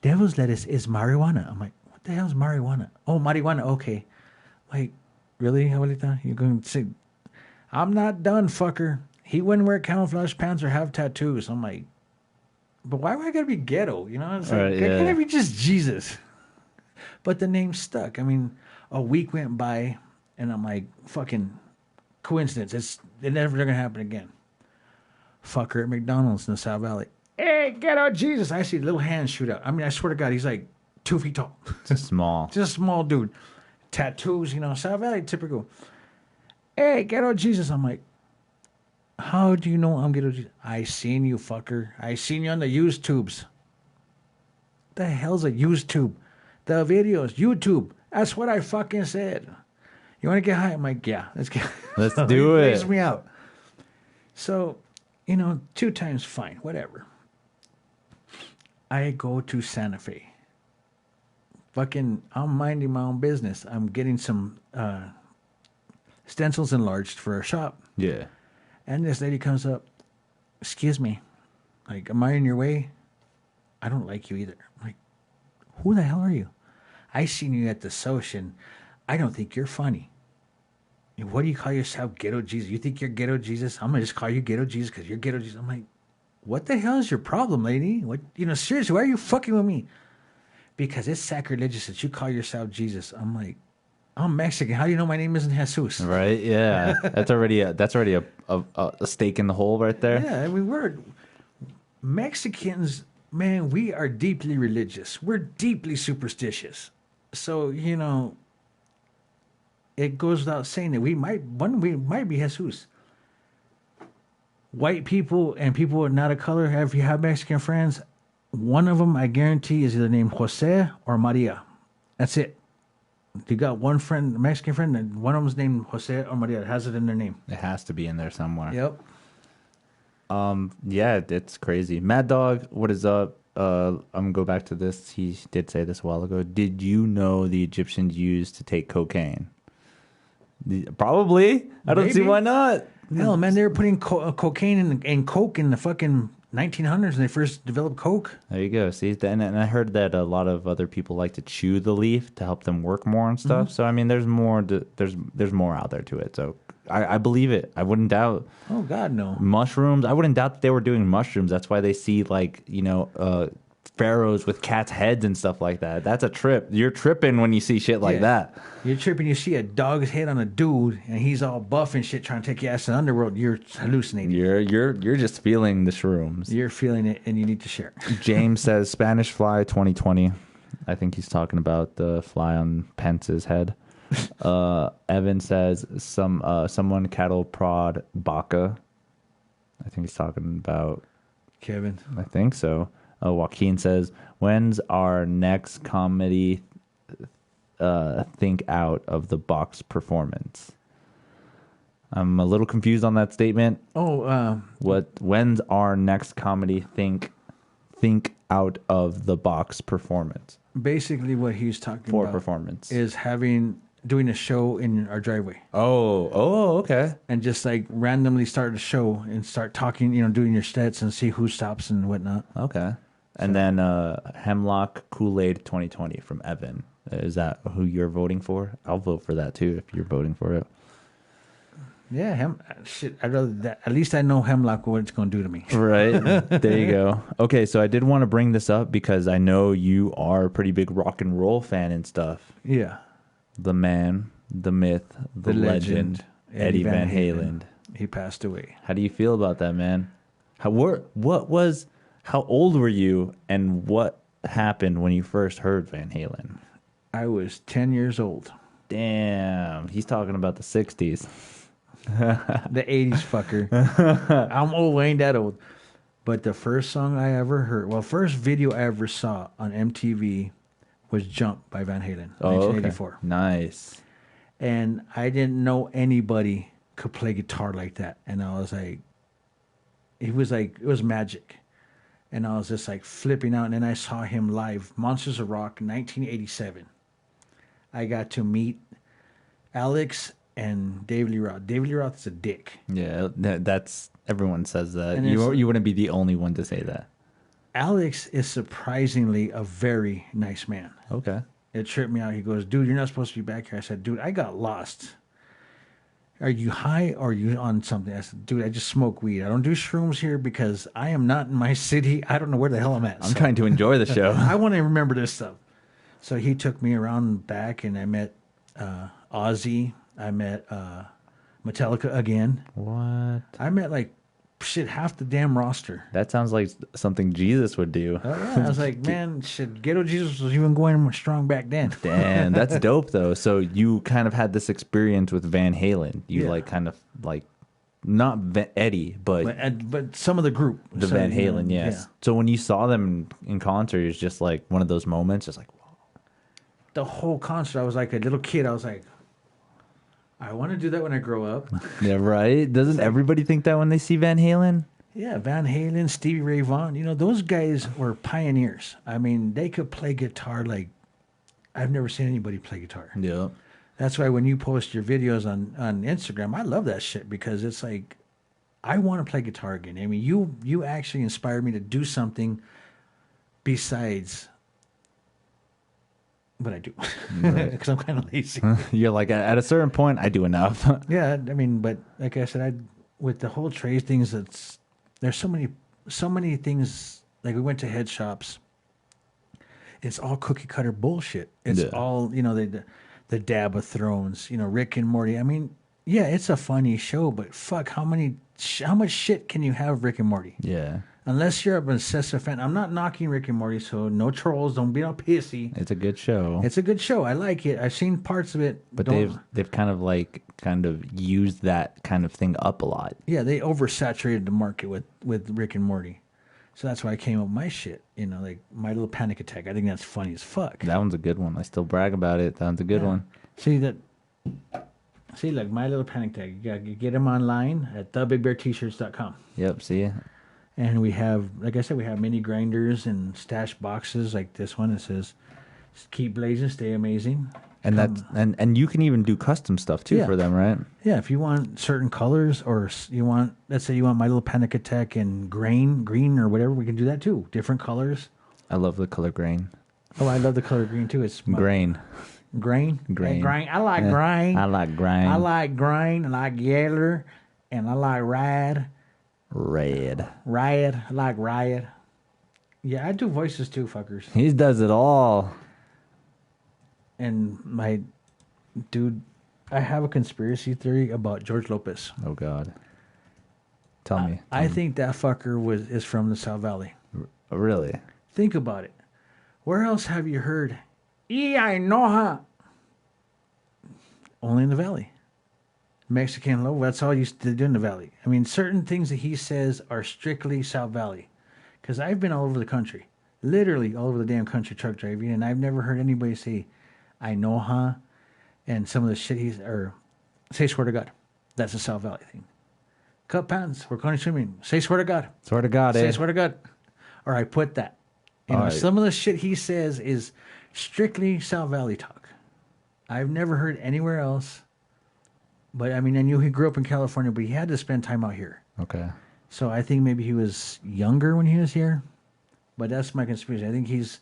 devil's lettuce is marijuana. I'm like, what the hell's marijuana? Oh, marijuana. Okay. Like, really, abuelita? You're going to say, I'm not done, fucker. He wouldn't wear camouflage pants or have tattoos. I'm like, but why would I gotta be ghetto? You know, it's like, can't I be just Jesus? But the name stuck. I mean, a week went by, and I'm like, fucking coincidence. It's never gonna happen again. Fucker at McDonald's in the South Valley. Hey, ghetto Jesus! I see little hands shoot out. I mean, I swear to God, he's like 2 feet tall. Just small. Just a small dude. Tattoos, you know, South Valley, typical. Hey, ghetto Jesus. I'm like, how do you know I'm ghetto Jesus? I seen you, fucker. I seen you on the used tubes. The hell's a used tube? The videos, YouTube. That's what I fucking said. You want to get high? I'm like, yeah, let's get. Let's do it. Freaks me out. So, 2 times fine, whatever. I go to Santa Fe. Fucking, I'm minding my own business. I'm getting some stencils enlarged for a shop. Yeah. And this lady comes up, excuse me, like, am I in your way? I don't like you either. I'm like, who the hell are you? I seen you at the Social. I don't think you're funny. What do you call yourself, ghetto Jesus? You think you're ghetto Jesus? I'm going to just call you ghetto Jesus because you're ghetto Jesus. I'm like, what the hell is your problem, lady? What, seriously, why are you fucking with me? Because it's sacrilegious that you call yourself Jesus. I'm like, I'm Mexican. How do you know my name isn't Jesus? Right? Yeah. That's already a stake in the hole right there. Yeah, I mean, we're Mexicans, man, we are deeply religious. We're deeply superstitious. So, it goes without saying that we might be Jesus. White people and people not of color, if you have Mexican friends, one of them, I guarantee, is either named Jose or Maria. That's it. You got one friend, a Mexican friend, and one of them's named Jose or Maria. It has it in their name. It has to be in there somewhere. Yep. Yeah, it's crazy. Mad Dog, what is up? I'm gonna go back to this. He did say this a while ago. Did you know the Egyptians used to take cocaine? Probably. I don't see Maybe. why not. Hell, man, they were putting cocaine and coke in the fucking 1900s when they first developed coke. There you go. See, and I heard that a lot of other people like to chew the leaf to help them work more and stuff. Mm-hmm. So I mean, there's more. There's more out there to it. So I believe it. I wouldn't doubt. Oh God, no. Mushrooms. I wouldn't doubt that they were doing mushrooms. That's why they see pharaohs with cats' heads and stuff like that. That's a trip. You're tripping when you see shit like that. You're tripping. You see a dog's head on a dude, and he's all buff and shit, trying to take your ass to the underworld. You're hallucinating. You're just feeling the shrooms. You're feeling it, and you need to share. James says Spanish fly 2020. I think he's talking about the fly on Pence's head. Evan says someone cattle prod Baca. I think he's talking about Kevin. I think so. Joaquin says, when's our next comedy think out of the box performance? I'm a little confused on that statement. When's our next comedy think out of the box performance? Basically what he's talking For about performance is doing a show in our driveway. Oh, okay. And just like randomly start a show and start talking, doing your stats and see who stops and whatnot. Okay. And then Hemlock Kool-Aid 2020 from Evan. Is that who you're voting for? I'll vote for that too if you're voting for it. Yeah, shit. I'd rather that. At least I know hemlock what it's going to do to me. Right. There you go. Okay, so I did want to bring this up because I know you are a pretty big rock and roll fan and stuff. Yeah. The man, the myth, the legend, Eddie Van Halen. He passed away. How do you feel about that, man? How old were you and what happened when you first heard Van Halen? I was 10 years old. Damn, he's talking about the 60s. The 80s fucker. I'm old, I ain't that old. But the first song I ever heard, first video I ever saw on MTV was Jump by Van Halen, 1984. Okay. Nice. And I didn't know anybody could play guitar like that. And I was like, it was magic. And I was just like flipping out. And then I saw him live, Monsters of Rock, 1987. I got to meet Alex and David Lee Roth. David Lee Roth is a dick. Yeah, that's everyone says that. And You wouldn't be the only one to say that. Alex is surprisingly a very nice man. Okay. It tripped me out. He goes, dude, you're not supposed to be back here. I said, dude, I got lost. Are you high or are you on something? I said, dude, I just smoke weed. I don't do shrooms here because I am not in my city. I don't know where the hell I'm at. I'm trying to enjoy the show. I want to remember this stuff. So he took me around back and I met Ozzy. I met Metallica again. What? I met half the damn roster. That sounds like something Jesus would do. Oh, yeah. I was like, man, Ghetto Jesus was even going strong back then. Damn, that's dope though. So you kind of had this experience with Van Halen. You not Eddie, but some of the group. Van Halen, yes. Yeah. So when you saw them in concert, it's just like one of those moments, just like, wow. The whole concert, I was like a little kid. I was like, I want to do that when I grow up. Yeah, right? Doesn't everybody think that when they see Van Halen? Yeah, Van Halen, Stevie Ray Vaughan. Those guys were pioneers. I mean, they could play guitar like I've never seen anybody play guitar. Yeah. That's why when you post your videos on Instagram, I love that shit because it's like, I want to play guitar again. I mean, you actually inspired me to do something besides what I do because I'm kind of lazy. You're like, at a certain point, I do enough. Yeah, I mean, but like I said, with the whole trade things, there's so many things. Like we went to head shops. It's all cookie cutter bullshit. It's all the Dab of Thrones, Rick and Morty. I mean, yeah, it's a funny show, but fuck, how much shit can you have Rick and Morty? Yeah. Unless you're an obsessive fan. I'm not knocking Rick and Morty, so no trolls. Don't be all pissy. It's a good show. It's a good show. I like it. I've seen parts of it. But they've kind of used that kind of thing up a lot. Yeah, they oversaturated the market with Rick and Morty. So that's why I came up with my shit. Like My Little Panic Attack. I think that's funny as fuck. That one's a good one. I still brag about it. That one's a good one. See, like My Little Panic Attack. You get them online at thebigbeartshirts.com. Yep, see? And we have, like I said, we have mini grinders and stash boxes like this one. It says, keep blazing, stay amazing. And and you can even do custom stuff too for them, right? Yeah, if you want certain colors or let's say you want My Little Panic Attack in green or whatever, we can do that too. Different colors. I love the color grain. Oh, I love the color green too. It's grain. Grain? Grain. Grain. I like grain. I like grain. I like grain. I like yellow. And I like red. Riot. I like riot. Yeah, I do voices too, fuckers. He does it all. And I have a conspiracy theory about George Lopez. Oh God. Tell me. I think that fucker is from the South Valley. Really? Think about it. Where else have you heard, I know her? Only in the Valley. Mexican love, that's all you used to do in the Valley. I mean, certain things that he says are strictly South Valley. Because I've been all over the country. Literally all over the damn country truck driving. And I've never heard anybody say, I know her. And some of the shit say swear to God. That's a South Valley thing. Cut pants, we're going swimming. Say swear to God. Swear to God, Say swear to God. Or I put that. Some of the shit he says is strictly South Valley talk. I've never heard anywhere else. But I mean, I knew he grew up in California, but he had to spend time out here. Okay. So I think maybe he was younger when he was here. But that's my conspiracy. I think he's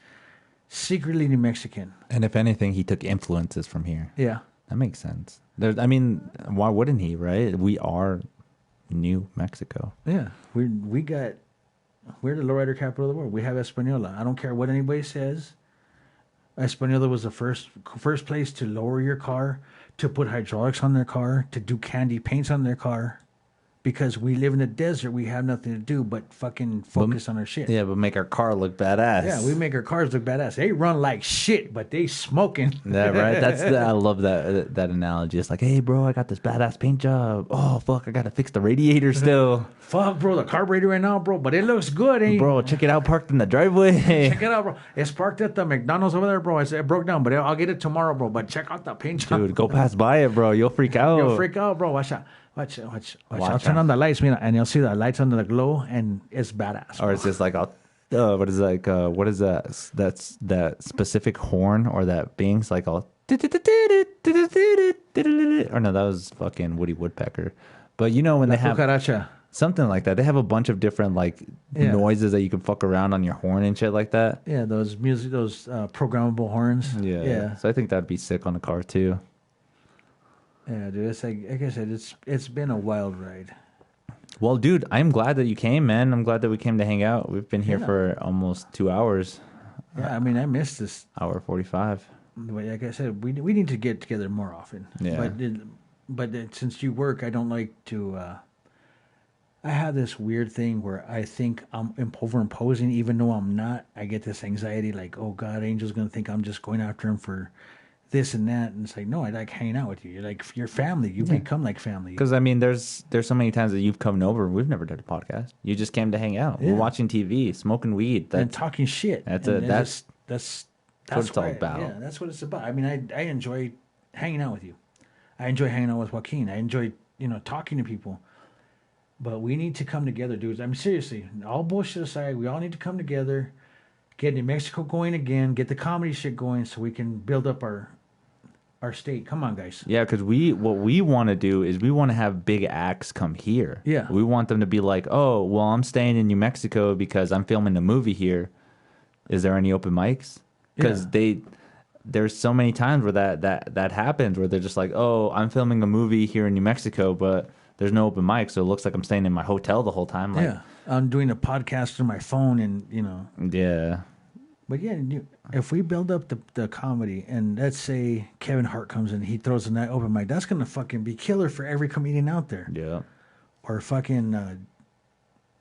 secretly New Mexican. And if anything, he took influences from here. Yeah. That makes sense. I mean, why wouldn't he, right? We are New Mexico. Yeah, we're the lowrider capital of the world. We have Española. I don't care what anybody says. Española was the first place to lower your car, to put hydraulics on their car, to do candy paints on their car. Because we live in the desert, we have nothing to do but fucking focus on our shit. Yeah, but make our car look badass. Yeah, we make our cars look badass. They run like shit, but they smoking. Yeah, right. I love that analogy. It's like, hey, bro, I got this badass paint job. Oh, fuck, I gotta fix the radiator still. Fuck, bro, the carburetor right now, bro, but it looks good, eh? Bro, check it out, parked in the driveway. Check it out, bro. It's parked at the McDonald's over there, bro. It broke down, but I'll get it tomorrow, bro. But check out the paint job. Dude, go pass by it, bro. You'll freak out. You'll freak out, bro. Watch out. Watch. I'll turn on the lights, man, and you'll see the lights under the glow, and it's badass. Bro. Or it's just like, what is that? That's that specific horn or that bing's like all. Or no, that was fucking Woody Woodpecker. But you know when they have cucaracha. Something like that, they have a bunch of different noises that you can fuck around on your horn and shit like that. Yeah, those programmable horns. Yeah. So I think that'd be sick on a car too. Yeah, dude. It's like I said, it's been a wild ride. Well, dude, I'm glad that you came, man. I'm glad that we came to hang out. We've been here for almost 2 hours. Yeah, I mean, I missed this. Hour 45. But like I said, we need to get together more often. Yeah. But since you work, I don't like to. I have this weird thing where I think I'm overimposing, even though I'm not. I get this anxiety, like, oh God, Angel's gonna think I'm just going after him for this and that, and it's like, no, I like hanging out with you. You're like your family. You become like family. Because I mean, there's so many times that you've come over. We've never done a podcast. You just came to hang out. Yeah. We're watching TV, smoking weed, and talking shit. That's what it's all about. Yeah, that's what it's about. I mean, I enjoy hanging out with you. I enjoy hanging out with Joaquin. I enjoy talking to people. But we need to come together, dudes. I mean, seriously, all bullshit aside, we all need to come together, get New Mexico going again, get the comedy shit going, so we can build up our state. Come on, guys. Yeah, because what we want to do is we want to have big acts come here. Yeah. We want them to be like, oh, well, I'm staying in New Mexico because I'm filming a movie here. Is there any open mics? Because there's so many times where that happens, where they're just like, oh, I'm filming a movie here in New Mexico, but there's no open mic, so it looks like I'm staying in my hotel the whole time. Like, yeah, I'm doing a podcast through my phone, and Yeah. But yeah, if we build up the comedy, and let's say Kevin Hart comes in, he throws a night open mic, that's gonna fucking be killer for every comedian out there. Yeah. Or fucking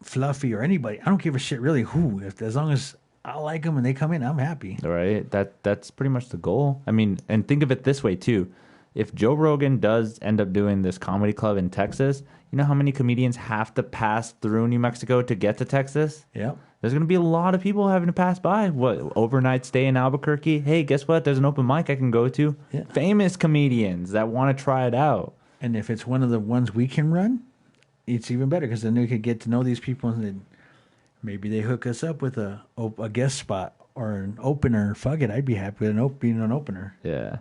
Fluffy or anybody. I don't give a shit really who. As long as I like them and they come in, I'm happy. Right. That's pretty much the goal. I mean, and think of it this way too. If Joe Rogan does end up doing this comedy club in Texas, you know how many comedians have to pass through New Mexico to get to Texas? Yeah. There's going to be a lot of people having to pass by. What, overnight stay in Albuquerque? Hey, guess what? There's an open mic I can go to. Yeah. Famous comedians that want to try it out. And if it's one of the ones we can run, it's even better because then we could get to know these people and then maybe they hook us up with a guest spot or an opener. Fuck it, I'd be happy with being an opener. Yeah.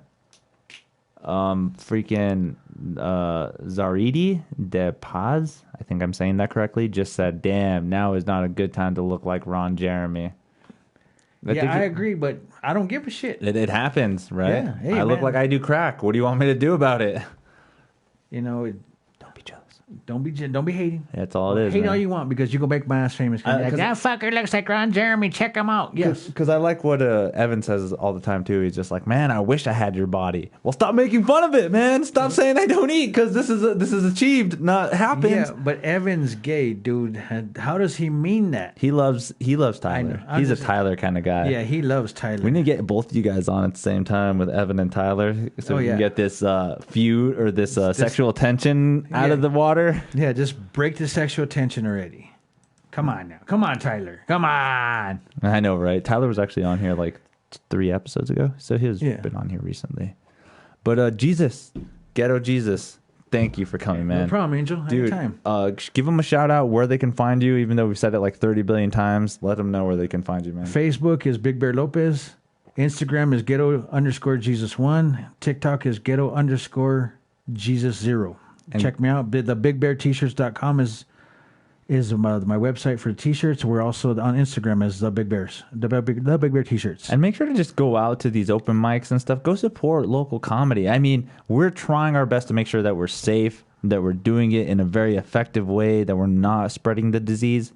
Freaking Zaridi de Paz, I think I'm saying that correctly, just said, damn, now is not a good time to look like Ron Jeremy. I agree, but I don't give a shit. It happens, right? Yeah. Hey, I look like I do crack. What do you want me to do about it? Don't be jealous. Don't be hating. That's all it is. Hate man. all you want because you go make my ass famous. Like, that fucker looks like Ron Jeremy. Check him out. Yes. Because I like what Evan says all the time, too. He's just like, man, I wish I had your body. Well, stop making fun of it, man. Stop saying I don't eat because this is achieved, not happened. Yeah, but Evan's gay, dude. How does he mean that? He loves Tyler. He's a Tyler kind of guy. Yeah, he loves Tyler. We need to get both of you guys on at the same time with Evan and Tyler so we can get this feud or this sexual tension out of the water. Yeah, just break the sexual tension already. Come on now. Come on, Tyler. Come on. I know, right? Tyler was actually on here like 3 episodes ago, so he's been on here recently. But Jesus, Ghetto Jesus, thank you for coming, man. No problem, Angel. Dude, anytime. Give them a shout out where they can find you, even though we've said it like 30 billion times. Let them know where they can find you, man. Facebook is Big Bear Lopez. Instagram is ghetto_Jesus1. TikTok is ghetto_Jesus0. And check me out. The BigBearT-shirts.com is is my website for t-shirts. We're also on Instagram as the Big Bears, the Big Bear t-shirts. And make sure to just go out to these open mics and stuff. Go support local comedy. I mean, we're trying our best to make sure that we're safe, that we're doing it in a very effective way, that we're not spreading the disease.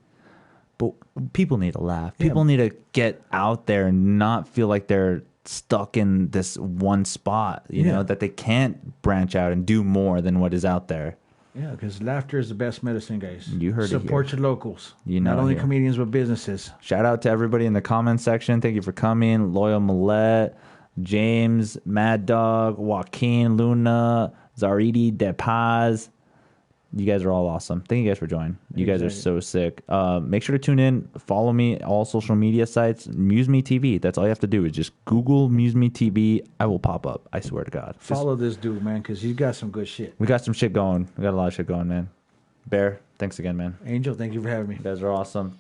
But people need to laugh. People need to get out there and not feel like they're stuck in this one spot, you know, that they can't branch out and do more than what is out there. Yeah, because laughter is the best medicine, guys. You heard it here. Support your locals. You know Not only here. comedians, but businesses. Shout out to everybody in the comments section. Thank you for coming. Loyal Millette, James, Mad Dog, Joaquin, Luna, Zaridi, De Paz. You guys are all awesome. Thank you guys for joining. You guys are so sick. Make sure to tune in. Follow me all social media sites. MuseMe TV. That's all you have to do is just Google MuseMe TV. I will pop up. I swear to God. Follow this dude, man, because he's got some good shit. We got some shit going. We got a lot of shit going, man. Bear, thanks again, man. Angel, thank you for having me. You guys are awesome.